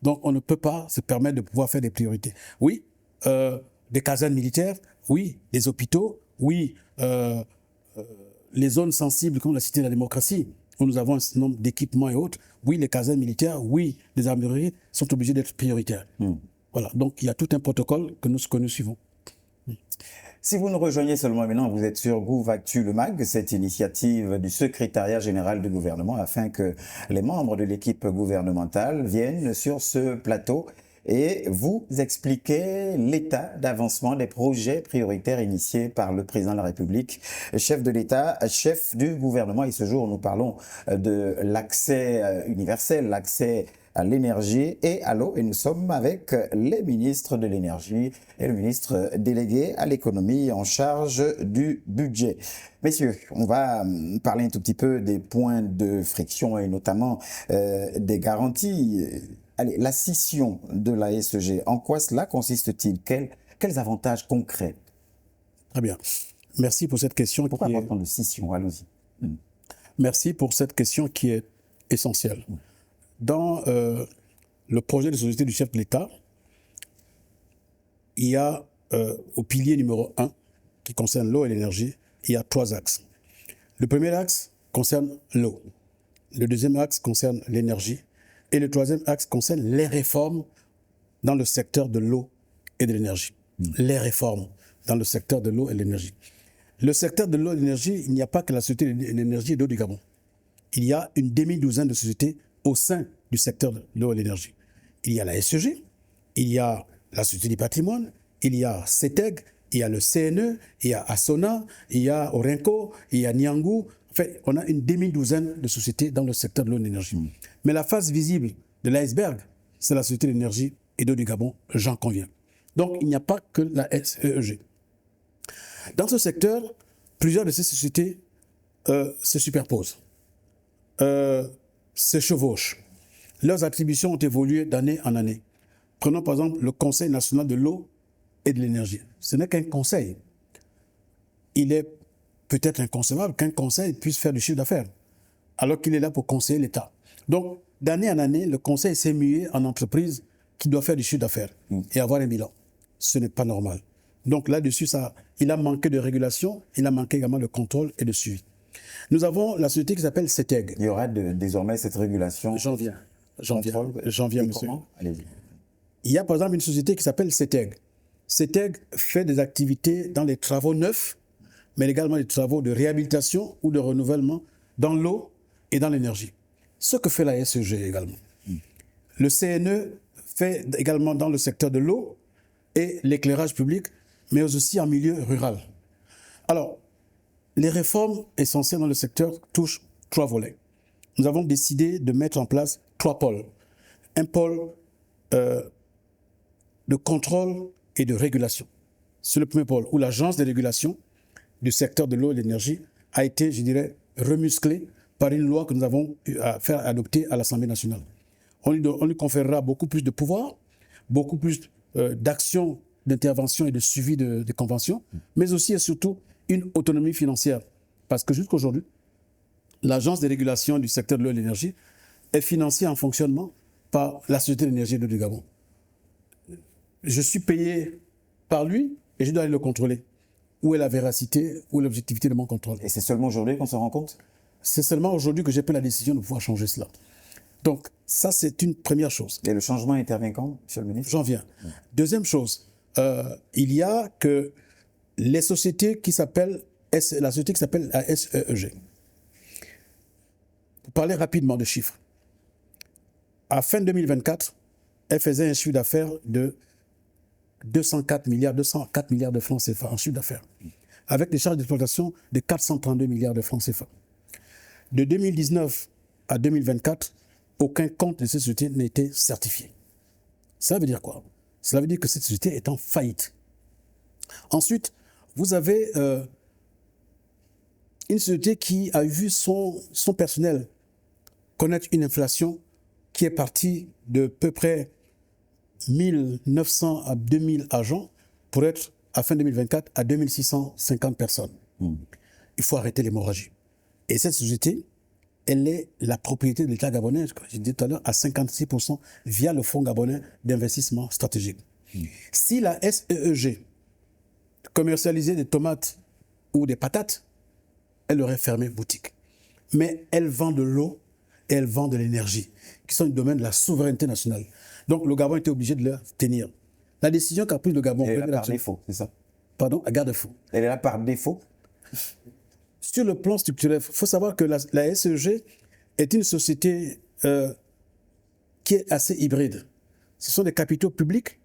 Donc, on ne peut pas se permettre de pouvoir faire des priorités. Oui, des casernes militaires, oui, des hôpitaux, oui, les zones sensibles comme la Cité de la démocratie, où nous avons un certain nombre d'équipements et autres, oui, les casernes militaires, oui, les armureries sont obligés d'être prioritaires. Voilà, donc il y a tout un protocole que nous suivons. si vous nous rejoignez seulement maintenant, vous êtes sur GouverActu le MAG, cette initiative du secrétariat général du gouvernement afin que les membres de l'équipe gouvernementale viennent sur ce plateau et vous expliquer l'état d'avancement des projets prioritaires initiés par le président de la République, chef de l'État, chef du gouvernement. Et ce jour, nous parlons de l'accès universel, l'accès à l'énergie et à l'eau. Et nous sommes avec les ministres de l'énergie et le ministre délégué à l'économie en charge du budget. Messieurs, on va parler un tout petit peu des points de friction et notamment des garanties. Allez, la scission de la SEG, en quoi cela consiste-t-il? Quels avantages concrets? Très bien. Merci pour cette question. Pourquoi parle-t-on de scission? Allons-y. Merci pour cette question qui est essentielle. Dans le projet de société du chef de l'État, il y a au pilier numéro 1, qui concerne l'eau et l'énergie, il y a 3 axes. Le premier axe concerne l'eau. Le deuxième axe concerne l'énergie. Et le troisième axe concerne les réformes dans le secteur de l'eau et de l'énergie. Les réformes dans le secteur de l'eau et de l'énergie. Le secteur de l'eau et de l'énergie, il n'y a pas que la Société de l'énergie et d'eau du Gabon. Il y a une demi-douzaine de sociétés au sein du secteur de l'eau et de l'énergie. Il y a la SEG, il y a la Société du patrimoine, il y a CETEG, il y a le CNE, il y a Asona, il y a Orenco, il y a Niangou. En fait, on a une demi-douzaine de sociétés dans le secteur de l'eau et de l'énergie. Mais la face visible de l'iceberg, c'est la Société de l'énergie et d'eau du Gabon, j'en conviens. Donc, il n'y a pas que la SEG. Dans ce secteur, plusieurs de ces sociétés se superposent, se chevauchent. Leurs attributions ont évolué d'année en année. Prenons par exemple le Conseil national de l'eau et de l'énergie. Ce n'est qu'un conseil. Il est peut-être inconcevable qu'un conseil puisse faire du chiffre d'affaires, alors qu'il est là pour conseiller l'État. Donc, d'année en année, le conseil s'est mué en entreprise qui doit faire du chiffre d'affaires et avoir un bilan. Ce n'est pas normal. Donc là-dessus, il a manqué de régulation, il a manqué également de contrôle et de suivi. Nous avons la société qui s'appelle CETEG. Il y aura désormais cette régulation. J'en viens, monsieur. Allez-y. Il y a par exemple une société qui s'appelle CETEG. CETEG fait des activités dans les travaux neufs, mais également des travaux de réhabilitation ou de renouvellement dans l'eau et dans l'énergie. Ce que fait la SEG également. Le CNE fait également dans le secteur de l'eau et l'éclairage public, mais aussi en milieu rural. Alors, les réformes essentielles dans le secteur touchent 3 volets. Nous avons décidé de mettre en place 3 pôles. Un pôle de contrôle et de régulation. C'est le premier pôle où l'agence de régulation du secteur de l'eau et de l'énergie a été, je dirais, remusclée par une loi que nous avons à faire adopter à l'Assemblée nationale. On lui conférera beaucoup plus de pouvoir, beaucoup plus d'actions, d'intervention et de suivi des conventions, mais aussi et surtout une autonomie financière Parce que jusqu'aujourd'hui, l'Agence de régulation du secteur de l'eau et de l'énergie est financée en fonctionnement par la Société d'énergie et d'eau du Gabon. Je suis payé par lui et je dois aller le contrôler. Où est la véracité, où est l'objectivité de mon contrôle? Et c'est seulement aujourd'hui qu'on se rend compte? C'est seulement aujourd'hui que j'ai pris la décision de pouvoir changer cela. Donc, ça, c'est une première chose. Et le changement intervient quand, monsieur le ministre? J'en viens. Deuxième chose, il y a que les sociétés qui s'appellent, la société qui s'appelle la SEEG. Pour parler rapidement de chiffres. À fin 2024, elle faisait un chiffre d'affaires de 204 milliards de francs CFA en chiffre d'affaires, avec des charges d'exploitation de 432 milliards de francs CFA. De 2019 à 2024, aucun compte de cette société n'a été certifié. Ça veut dire quoi? Cela veut dire que cette société est en faillite. Ensuite, vous avez une société qui a vu son personnel connaître une inflation qui est partie de peu près 1900 à 2000 agents pour être, à fin 2024, à 2650 personnes. Il faut arrêter l'hémorragie. Et cette société, elle est la propriété de l'État gabonais, comme je disais tout à l'heure, à 56% via le Fonds gabonais d'investissement stratégique. Si la SEEG commercialisait des tomates ou des patates, elle aurait fermé boutique. Mais elle vend de l'eau et elle vend de l'énergie, qui sont du domaine de la souveraineté nationale. Donc le Gabon était obligé de le tenir. La décision qu'a prise le Gabon... Elle est là par défaut, c'est ça? Pardon, à garde-fou. Elle est là par défaut? Sur le plan structurel, il faut savoir que la SEG est une société qui est assez hybride. Ce sont des capitaux publics,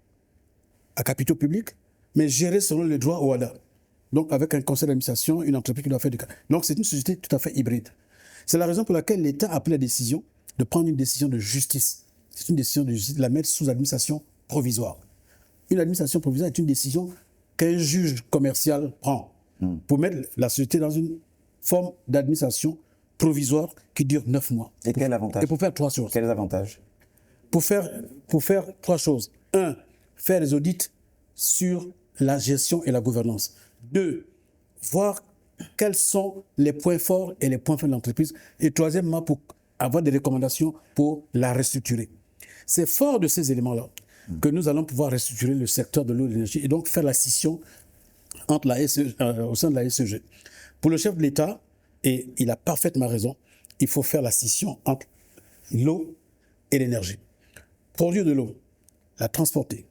à capitaux publics, mais gérés selon les droits OHADA. Donc avec un conseil d'administration, une entreprise qui doit faire du cas. Donc c'est une société tout à fait hybride. C'est la raison pour laquelle l'État a pris la décision de prendre une décision de justice. C'est une décision de justice de la mettre sous administration provisoire. Une administration provisoire est une décision qu'un juge commercial prend pour mettre la société dans une forme d'administration provisoire qui dure 9 mois. Et quel avantage? Et pour faire 3 choses. Quels avantages? Pour faire 3 choses. 1, faire des audits sur la gestion et la gouvernance. 2, voir quels sont les points forts et les points faibles de l'entreprise. Et troisièmement, pour avoir des recommandations pour la restructurer. C'est fort de ces éléments-là que nous allons pouvoir restructurer le secteur de l'eau et de l'énergie et donc faire la scission entre au sein de la SEG. Pour le chef de l'État, et il a parfaitement raison, il faut faire la scission entre l'eau et l'énergie. Produire de l'eau, la transporter,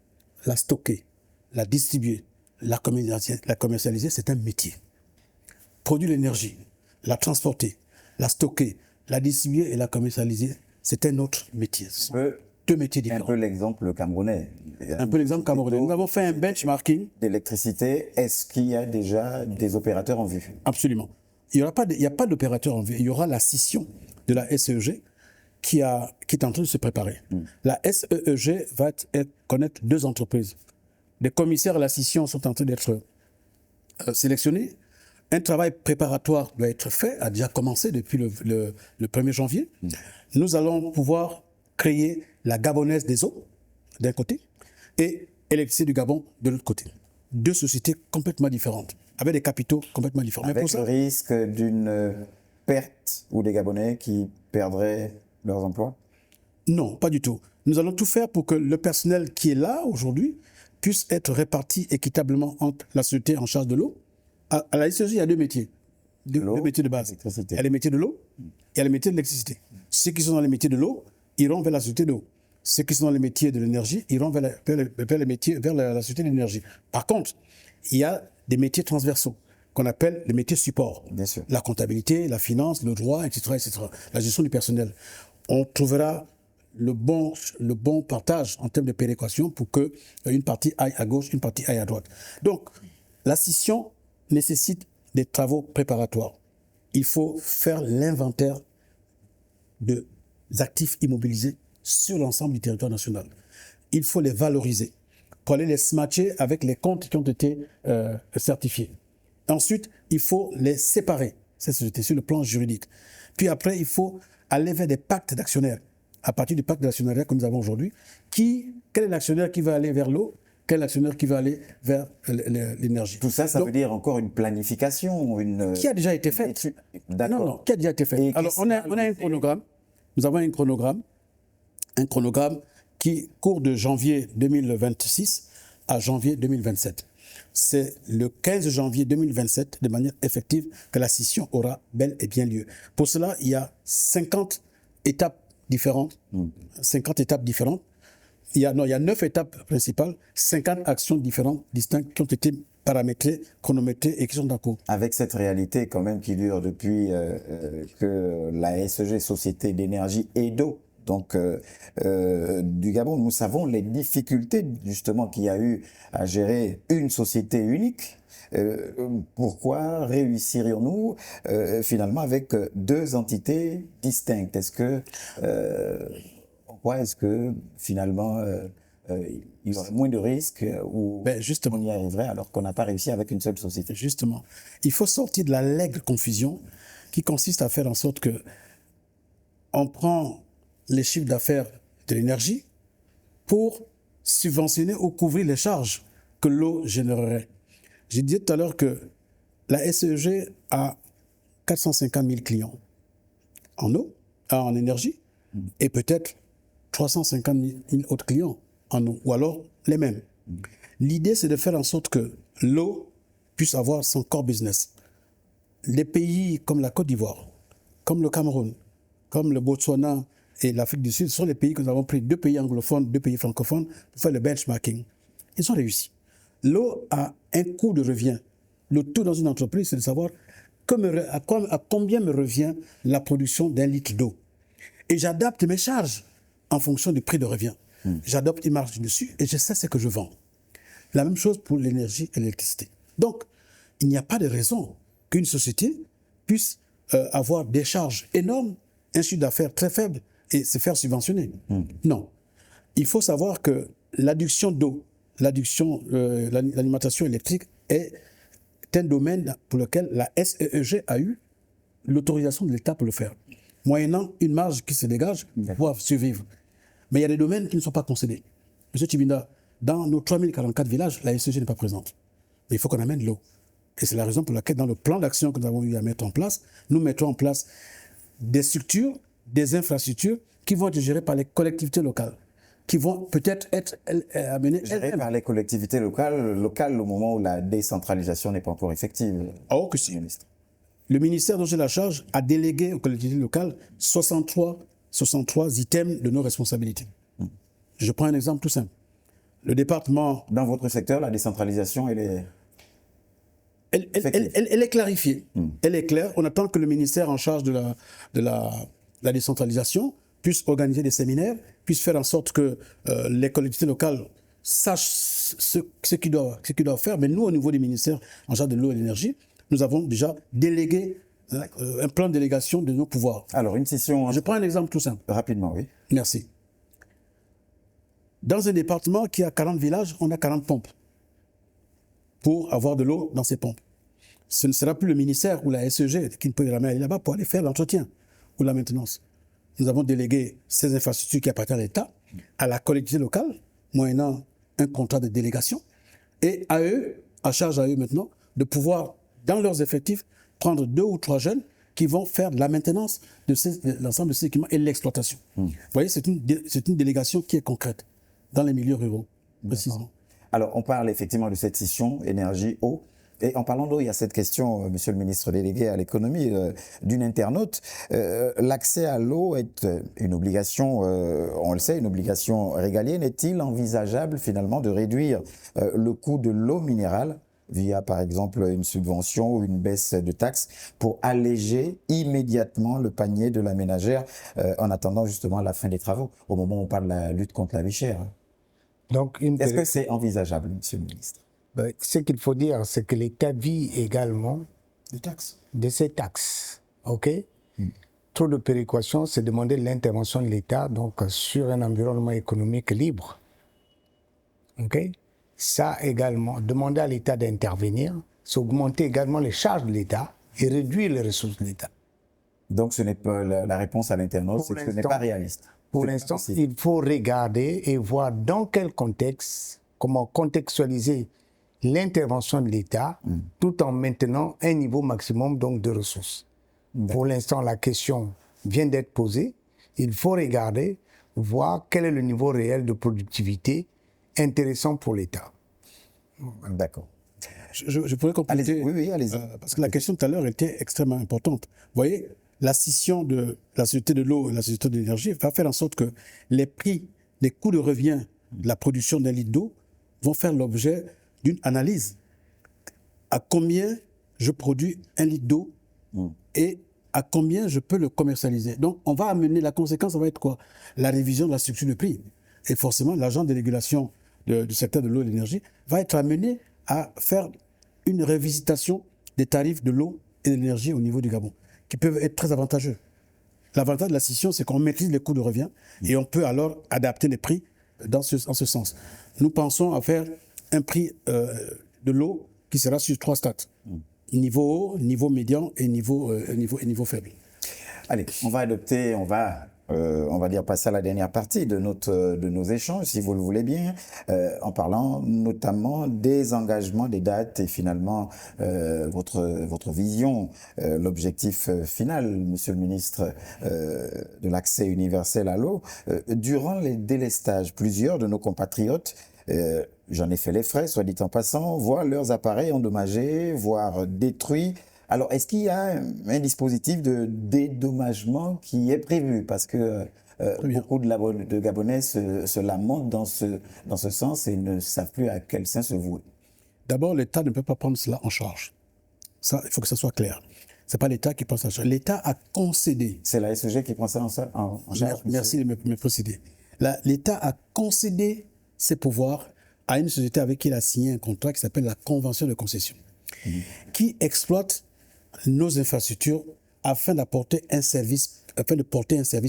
la stocker, la distribuer, la commercialiser, c'est un métier. Produire l'énergie, la transporter, la stocker, la distribuer et la commercialiser, c'est un autre métier. Ce sont 2 métiers différents. Un peu l'exemple camerounais. Un peu l'exemple camerounais. Nous avons fait un benchmarking. D'électricité, est-ce qu'il y a déjà des opérateurs en vue? Absolument. Il n'y a pas d'opérateur en vue. Il y aura la scission de la SEEG qui est en train de se préparer. La SEEG va connaître 2 entreprises. Des commissaires à la scission sont en train d'être sélectionnés. Un travail préparatoire doit être fait, a déjà commencé depuis le 1er janvier. Nous allons pouvoir créer la Gabonaise des eaux, d'un côté, et Électricité du Gabon, de l'autre côté. 2 sociétés complètement différentes, avec des capitaux complètement différents. Avec le risque d'une perte ou des Gabonais qui perdraient leurs emplois? Non, pas du tout. Nous allons tout faire pour que le personnel qui est là aujourd'hui puisse être réparti équitablement entre la société en charge de l'eau. À la SEG, il y a 2 métiers. 2 métiers de base. Il y a les métiers de l'eau et il y a les métiers de l'électricité. Ceux qui sont dans les métiers de l'eau iront vers la société de l'eau. Ceux qui sont dans les métiers de l'énergie iront vers la société de l'énergie. Par contre, il y a des métiers transversaux qu'on appelle les métiers support. Bien sûr. La comptabilité, la finance, le droit, etc., etc. La gestion du personnel. On trouvera le bon partage en termes de péréquation pour que une partie aille à gauche, une partie aille à droite. Donc, la scission nécessite des travaux préparatoires. Il faut faire l'inventaire des actifs immobilisés sur l'ensemble du territoire national. Il faut les valoriser pour aller les matcher avec les comptes qui ont été certifiés. Ensuite, il faut les séparer, ces sociétés, sur le plan juridique. Puis après, il faut aller vers des pactes d'actionnaires. À partir du pacte d'actionnariat que nous avons aujourd'hui, quel est l'actionnaire qui va aller vers l'eau? quel actionnaire qui va aller vers l'énergie. Tout ça, ça veut dire encore une planification, qui a déjà été faite. D'accord. Non, qui a déjà été faite. Alors, on a un chronogramme. Nous avons un chronogramme qui court de janvier 2026 à janvier 2027. C'est le 15 janvier 2027, de manière effective, que la scission aura bel et bien lieu. Pour cela, il y a 50 étapes différentes. 50 étapes différentes. Il y a 9 étapes principales, 50 actions différentes, distinctes, qui ont été paramétrées, chronométrées et qui sont en cours. Avec cette réalité quand même qui dure depuis que la SEG, Société d'énergie et d'eau, donc du Gabon, nous savons les difficultés justement qu'il y a eu à gérer une société unique. Pourquoi réussirions-nous finalement avec deux entités distinctes? Pourquoi est-ce que finalement il y aurait moins de risques ou justement, on y arriverait alors qu'on n'a pas réussi avec une seule société? Justement, il faut sortir de la lègue confusion qui consiste à faire en sorte que on prend les chiffres d'affaires de l'énergie pour subventionner ou couvrir les charges que l'eau générerait. J'ai dit tout à l'heure que la SEG a 450 000 clients en eau, en énergie, et peut-être 350 000 autres clients en eau, ou alors les mêmes. L'idée, c'est de faire en sorte que l'eau puisse avoir son core business. Les pays comme la Côte d'Ivoire, comme le Cameroun, comme le Botswana et l'Afrique du Sud sont les pays que nous avons pris, 2 pays anglophones, 2 pays francophones, pour faire le benchmarking. Ils ont réussi. L'eau a un coût de revient. Le tout dans une entreprise, c'est de savoir à combien me revient la production d'un litre d'eau. Et j'adapte mes charges en fonction du prix de revient. J'adopte une marge dessus et je sais ce que je vends. La même chose pour l'énergie et l'électricité. Donc, il n'y a pas de raison qu'une société puisse avoir des charges énormes, un chiffre d'affaires très faible et se faire subventionner. Non. Il faut savoir que l'adduction d'eau, l'alimentation électrique est un domaine pour lequel la SEG a eu l'autorisation de l'État pour le faire, moyennant une marge qui se dégage pour pouvoir survivre. Mais il y a des domaines qui ne sont pas concédés. Monsieur Tibinda, dans nos 3044 villages, la SEG n'est pas présente. Mais il faut qu'on amène l'eau. Et c'est la raison pour laquelle, dans le plan d'action que nous avons eu à mettre en place, nous mettons en place des structures, des infrastructures qui vont être gérées par les collectivités locales, qui vont peut-être être amenées gérées par les collectivités locales au moment où la décentralisation n'est pas encore effective. Oh, que si. Le ministère dont j'ai la charge a délégué aux collectivités locales 63 items de nos responsabilités. Je prends un exemple tout simple. Le département... Dans votre secteur, la décentralisation, elle est... Elle est clarifiée. Elle est claire. On attend que le ministère en charge de la décentralisation puisse organiser des séminaires, puisse faire en sorte que les collectivités locales sachent ce qu'ils doivent faire. Mais nous, au niveau du ministère en charge de l'eau et de l'énergie, nous avons déjà délégué un plan de délégation de nos pouvoirs. Alors, une session... Je prends un exemple tout simple. Rapidement, oui. Merci. Dans un département qui a 40 villages, on a 40 pompes pour avoir de l'eau dans ces pompes. Ce ne sera plus le ministère ou la SEG qui ne peut jamais aller là-bas pour aller faire l'entretien ou la maintenance. Nous avons délégué ces infrastructures qui appartiennent à l'État, à la collectivité locale, moyennant un contrat de délégation, et à eux, à charge à eux maintenant, de pouvoir, dans leurs effectifs, prendre 2 ou 3 jeunes qui vont faire de la maintenance de l'ensemble de ces équipements et l'exploitation. Vous voyez, c'est une délégation qui est concrète dans les milieux ruraux, précisément. Alors, on parle effectivement de cette scission énergie-eau. Et en parlant d'eau, il y a cette question, monsieur le ministre délégué à l'économie, d'une internaute. L'accès à l'eau est une obligation, on le sait, une obligation régalienne. Est-il envisageable finalement de réduire le coût de l'eau minérale via par exemple une subvention ou une baisse de taxes pour alléger immédiatement le panier de la ménagère en attendant justement la fin des travaux, au moment où on parle de la lutte contre la vie chère? Est-ce que c'est envisageable, monsieur le ministre? Ce qu'il faut dire, c'est que l'État vit également de ces taxes. Trop de péréquation, c'est demander l'intervention de l'État sur un environnement économique libre. Ça également, demander à l'État d'intervenir, c'est augmenter également les charges de l'État et réduire les ressources de l'État. Donc ce n'est pas la réponse à l'internaute, ce n'est pas réaliste. Pour l'instant, il faut regarder et voir dans quel contexte comment contextualiser l'intervention de l'État tout en maintenant un niveau maximum donc, de ressources. Pour l'instant, la question vient d'être posée. Il faut regarder, voir quel est le niveau réel de productivité intéressant pour l'État. D'accord. Je pourrais compléter. Allez-y. Oui, allez-y. Parce que la question tout à l'heure était extrêmement importante. Vous voyez, la scission de la Société de l'eau et la Société de l'énergie va faire en sorte que les prix, les coûts de revient de la production d'un litre d'eau vont faire l'objet d'une analyse. À combien je produis un litre d'eau et à combien je peux le commercialiser. Donc, on va amener, la conséquence, ça va être quoi? La révision de la structure de prix. Et forcément, l'agent de régulation du secteur de l'eau et de l'énergie va être amené à faire une révisitation des tarifs de l'eau et de l'énergie au niveau du Gabon, qui peuvent être très avantageux. L'avantage de la scission, c'est qu'on maîtrise les coûts de revient et on peut alors adapter les prix dans ce sens. Nous pensons à faire un prix de l'eau qui sera sur 3 strates. Niveau haut, niveau médian et niveau faible. Allez, on va dire passer à la dernière partie de nos échanges, si vous le voulez bien, en parlant notamment des engagements, des dates et finalement votre vision, l'objectif final, Monsieur le ministre, de l'accès universel à l'eau. Durant les délestages, plusieurs de nos compatriotes, j'en ai fait les frais, soit dit en passant, voient leurs appareils endommagés, voire détruits. Alors, est-ce qu'il y a un dispositif de dédommagement qui est prévu? Parce que beaucoup de Gabonais se lamentent dans ce sens et ne savent plus à quel sein se vouer. D'abord, l'État ne peut pas prendre cela en charge. Ça, il faut que ça soit clair. Ce n'est pas l'État qui prend ça en charge. L'État a concédé. C'est la SEG qui prend ça en charge? Merci de me préciser. L'État a concédé ses pouvoirs à une société avec qui il a signé un contrat qui s'appelle la Convention de concession, qui exploite nos infrastructures afin de porter un service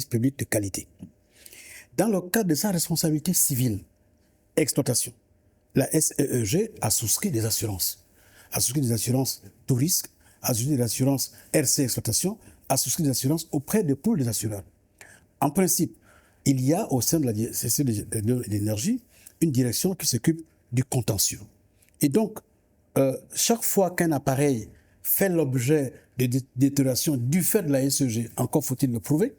public de qualité. Dans le cadre de sa responsabilité civile, exploitation, la SEEG a souscrit des assurances. A souscrit des assurances tout risque, a souscrit des assurances RC exploitation, a souscrit des assurances auprès de pôles des assureurs. En principe, il y a au sein de la direction de l'énergie une direction qui s'occupe du contentieux. Et donc, chaque fois qu'un appareil fait l'objet de détérioration du fait de la SEG, encore faut-il le prouver,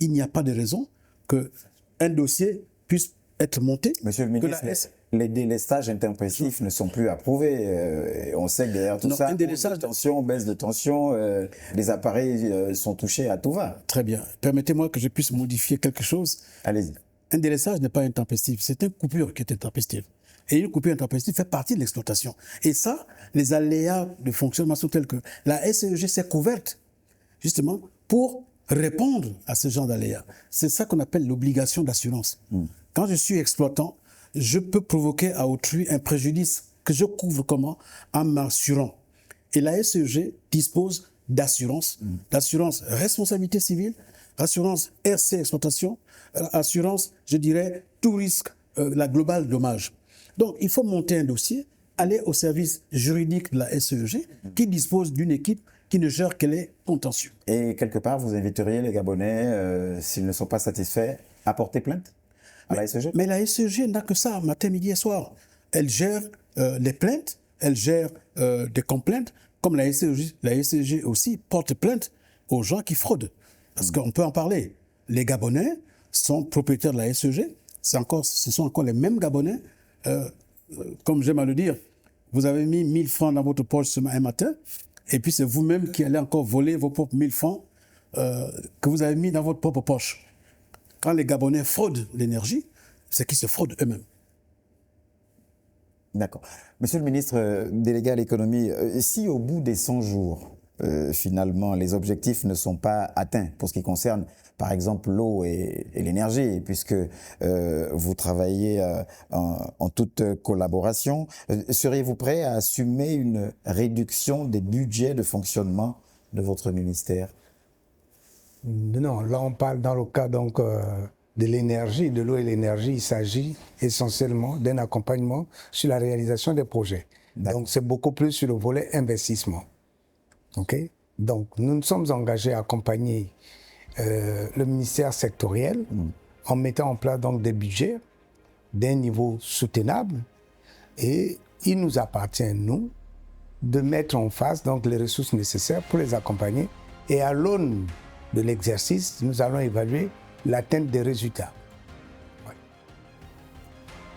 il n'y a pas de raison qu'un dossier puisse être monté. Monsieur le ministre, les délestages intempestifs ne sont plus approuvés. On sait que derrière tout ça, baisse de tension, les appareils sont touchés à tout va. Très bien. Permettez-moi que je puisse modifier quelque chose. Allez-y. Un délestage n'est pas intempestif, c'est une coupure qui est intempestive. Et une coupure intempestive fait partie de l'exploitation. Et ça, les aléas de fonctionnement sont tels que la SEG s'est couverte, justement, pour répondre à ce genre d'aléas. C'est ça qu'on appelle l'obligation d'assurance. Quand je suis exploitant, je peux provoquer à autrui un préjudice que je couvre comment? En m'assurant. Et la SEG dispose d'assurance, d'assurance responsabilité civile, assurance RC exploitation, assurance, je dirais, tout risque, la globale dommage. Donc, il faut monter un dossier, aller au service juridique de la SEG, qui dispose d'une équipe qui ne gère que les contentieux. Et quelque part, vous inviteriez les Gabonais, s'ils ne sont pas satisfaits, à porter plainte à la SEG? Mais la SEG n'a que ça, matin, midi et soir. Elle gère les plaintes, elle gère des complaintes, comme la SEG aussi porte plainte aux gens qui fraudent. Parce qu'on peut en parler. Les Gabonais sont propriétaires de la SEG, ce sont encore les mêmes Gabonais. Comme j'aime à le dire, vous avez mis 1000 francs dans votre poche un matin, et puis c'est vous-même qui allez encore voler vos propres 1000 francs que vous avez mis dans votre propre poche. Quand les Gabonais fraudent l'énergie, c'est qu'ils se fraudent eux-mêmes. D'accord. Monsieur le ministre délégué à l'économie, si au bout des 100 jours, finalement, les objectifs ne sont pas atteints pour ce qui concerne, par exemple, l'eau et l'énergie, puisque vous travaillez en toute collaboration, seriez-vous prêt à assumer une réduction des budgets de fonctionnement de votre ministère? Non, là on parle dans le cas donc de l'énergie, de l'eau et l'énergie, il s'agit essentiellement d'un accompagnement sur la réalisation des projets. Donc c'est beaucoup plus sur le volet investissement. Okay? Donc nous nous sommes engagés à accompagner le ministère sectoriel en mettant en place donc des budgets d'un niveau soutenable Et il nous appartient, nous, de mettre en face donc, les ressources nécessaires pour les accompagner. Et à l'aune de l'exercice, nous allons évaluer l'atteinte des résultats.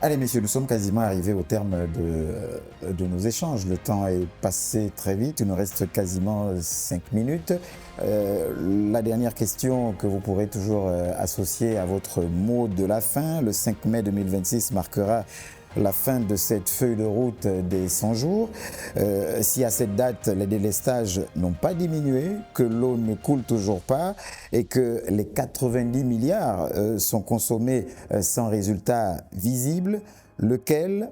Allez messieurs, nous sommes quasiment arrivés au terme de nos échanges. Le temps est passé très vite, il nous reste quasiment 5 minutes. La dernière question que vous pourrez toujours associer à votre mot de la fin, le 5 mai 2026 marquera la fin de cette feuille de route des 100 jours. Si à cette date, les délestages n'ont pas diminué, que l'eau ne coule toujours pas et que les 90 milliards sont consommés sans résultat visible, lequel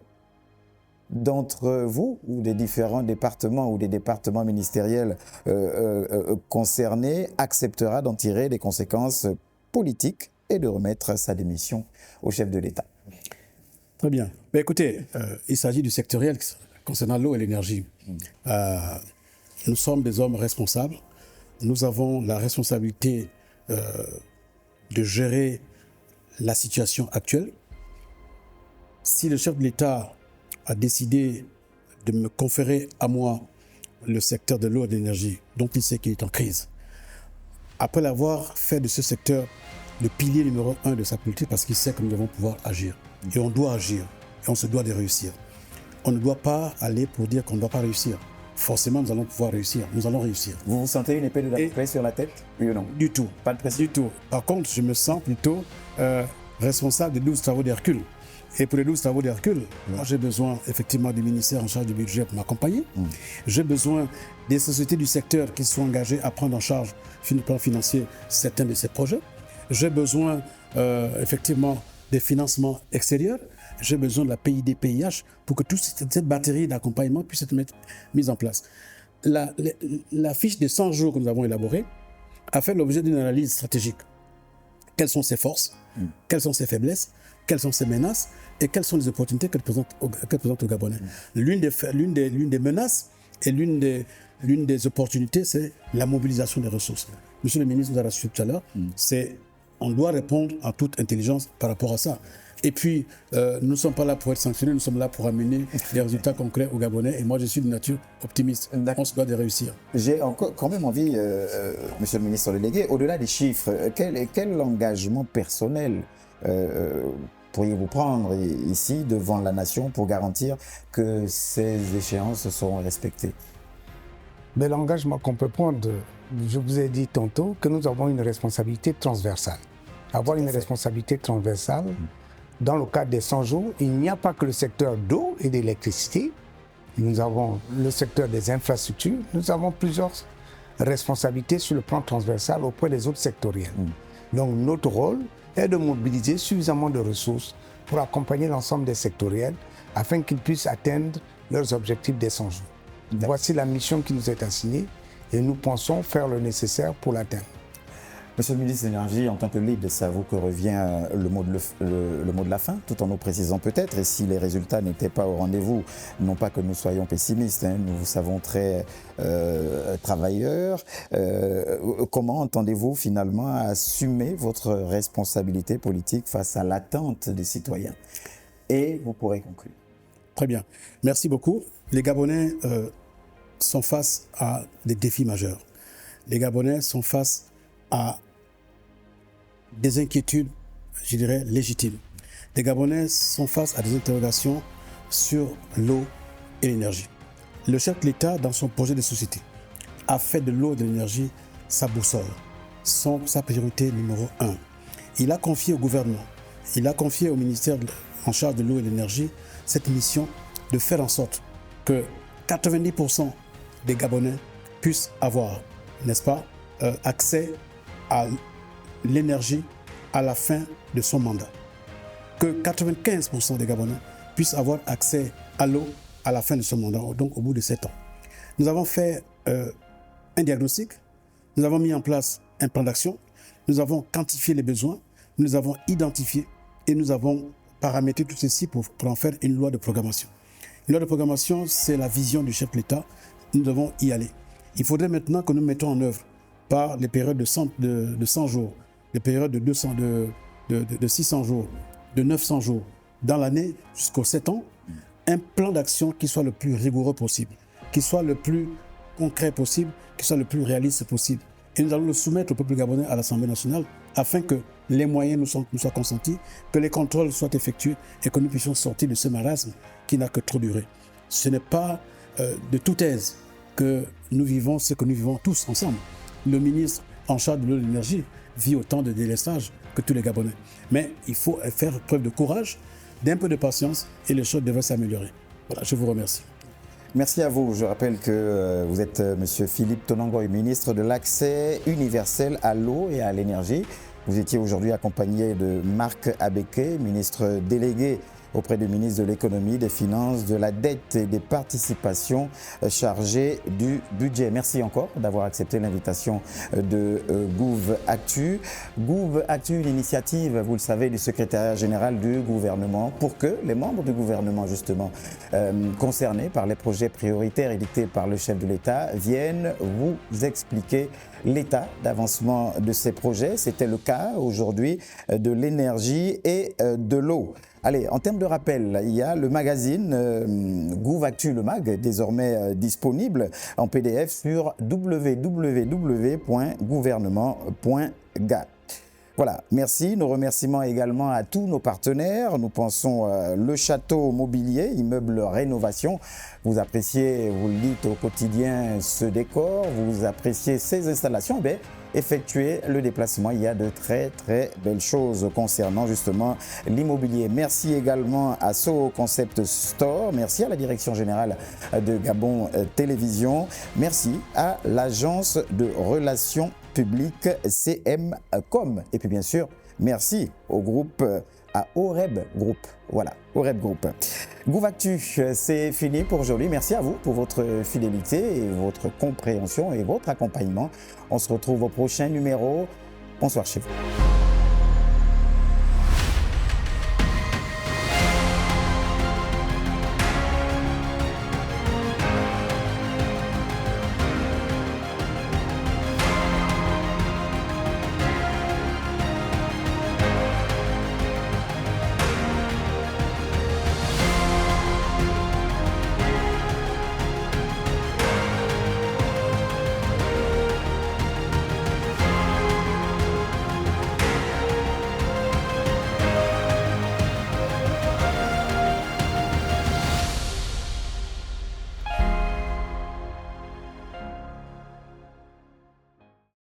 d'entre vous ou des différents départements ou des départements ministériels concernés acceptera d'en tirer des conséquences politiques et de remettre sa démission au chef de l'État? Très bien. Mais écoutez, il s'agit du sectoriel concernant l'eau et l'énergie. Nous sommes des hommes responsables. Nous avons la responsabilité de gérer la situation actuelle. Si le chef de l'État a décidé de me conférer à moi le secteur de l'eau et de l'énergie, dont il sait qu'il est en crise, après l'avoir fait de ce secteur le pilier numéro 1 de sa politique, parce qu'il sait que nous devons pouvoir agir. Et on doit agir, et on se doit de réussir. On ne doit pas aller pour dire qu'on ne doit pas réussir. Forcément, nous allons pouvoir réussir, nous allons réussir. Vous vous sentez une épée de Damoclès sur la tête? Oui ou non? Du tout. Pas de pression? Du tout. Par contre, je me sens plutôt responsable des 12 travaux d'Hercule. Et pour les 12 travaux d'Hercule, moi j'ai besoin effectivement du ministère en charge du budget pour m'accompagner. J'ai besoin des sociétés du secteur qui sont engagées à prendre en charge, sur le plan financier, certains de ces projets. J'ai besoin effectivement des financements extérieurs. J'ai besoin de la PID-PIH pour que toute cette batterie d'accompagnement puisse être mise en place. La fiche de 100 jours que nous avons élaborée a fait l'objet d'une analyse stratégique. Quelles sont ses forces? Quelles sont ses faiblesses? Quelles sont ses menaces? Et quelles sont les opportunités qu'elle présente aux Gabonais? L'une des menaces et l'une des opportunités, c'est la mobilisation des ressources. Monsieur le ministre nous a rassuré tout à l'heure, on doit répondre en toute intelligence par rapport à ça. Et puis, nous ne sommes pas là pour être sanctionnés, nous sommes là pour amener des résultats concrets aux Gabonais. Et moi, je suis de nature optimiste. On se doit de réussir. J'ai encore quand même envie, monsieur le ministre délégué, au-delà des chiffres, quel engagement personnel pourriez-vous prendre ici devant la nation pour garantir que ces échéances seront respectées? Mais l'engagement qu'on peut prendre, je vous ai dit tantôt que nous avons une responsabilité transversale. Avoir une responsabilité transversale, dans le cadre des 100 jours, il n'y a pas que le secteur d'eau et d'électricité. Nous avons le secteur des infrastructures. Nous avons plusieurs responsabilités sur le plan transversal auprès des autres sectoriels. Donc notre rôle est de mobiliser suffisamment de ressources pour accompagner l'ensemble des sectoriels afin qu'ils puissent atteindre leurs objectifs des 100 jours. Voici la mission qui nous est assignée et nous pensons faire le nécessaire pour l'atteindre. Monsieur le ministre de l'Énergie, en tant que lead, c'est à vous que revient le mot de la fin, tout en nous précisant peut-être, et si les résultats n'étaient pas au rendez-vous, non pas que nous soyons pessimistes, nous vous savons très travailleurs, comment entendez-vous finalement assumer votre responsabilité politique face à l'attente des citoyens? Et vous pourrez conclure. Très bien. Merci beaucoup. Les Gabonais sont face à des défis majeurs. Les Gabonais sont face à des inquiétudes, je dirais, légitimes. Les Gabonais sont face à des interrogations sur l'eau et l'énergie. Le chef de l'État, dans son projet de société, a fait de l'eau et de l'énergie sa boussole, sa priorité numéro 1. Il a confié au gouvernement, il a confié au ministère en charge de l'eau et de l'énergie cette mission de faire en sorte que 90% des Gabonais puissent avoir, n'est-ce pas, accès à l'énergie à la fin de son mandat. Que 95% des Gabonais puissent avoir accès à l'eau à la fin de son mandat, donc au bout de 7 ans. Nous avons fait un diagnostic, nous avons mis en place un plan d'action, nous avons quantifié les besoins, nous avons identifié et nous avons paramétré tout ceci pour en faire une loi de programmation. Une loi de programmation, c'est la vision du chef de l'État. Nous devons y aller. Il faudrait maintenant que nous mettons en œuvre par les périodes de 100 jours, les périodes de 600 jours, de 900 jours, dans l'année jusqu'aux 7 ans, un plan d'action qui soit le plus rigoureux possible, qui soit le plus concret possible, qui soit le plus réaliste possible. Et nous allons le soumettre au peuple gabonais à l'Assemblée nationale afin que les moyens nous soient consentis, que les contrôles soient effectués et que nous puissions sortir de ce marasme qui n'a que trop duré. Ce n'est pas de toute aise que nous vivons ce que nous vivons tous ensemble. Le ministre en charge de l'énergie vit autant de délestage que tous les Gabonais. Mais il faut faire preuve de courage, d'un peu de patience et les choses devraient s'améliorer. Voilà, je vous remercie. Merci à vous. Je rappelle que vous êtes M. Philippe Tonangoy, ministre de l'Accès universel à l'eau et à l'énergie. Vous étiez aujourd'hui accompagné de Marc Abeke, ministre délégué auprès du ministre de l'économie, des finances, de la dette et des participations chargé du budget. Merci encore d'avoir accepté l'invitation de Gouv Actu. Gouv Actu, une initiative, vous le savez, du secrétariat général du gouvernement pour que les membres du gouvernement, justement, concernés par les projets prioritaires édictés par le chef de l'État, viennent vous expliquer l'état d'avancement de ces projets. C'était le cas aujourd'hui de l'énergie et de l'eau. Allez, en termes de rappel, il y a le magazine Gouv Actu, le mag, désormais disponible en PDF sur www.gouvernement.ga. Voilà, merci. Nos remerciements également à tous nos partenaires. Nous pensons le Château Mobilier, immeuble rénovation. Vous appréciez, vous le dites au quotidien, ce décor, vous appréciez ces installations. Eh bien, effectuer le déplacement. Il y a de très très belles choses concernant justement l'immobilier. Merci également à Soho Concept Store. Merci à la direction générale de Gabon Télévision. Merci à l'agence de relations publiques CMcom. Et puis bien sûr, merci au groupe à Oreb Group. Voilà, Oreb Group. Gouv Actu, c'est fini pour aujourd'hui. Merci à vous pour votre fidélité et votre compréhension et votre accompagnement. On se retrouve au prochain numéro. Bonsoir chez vous.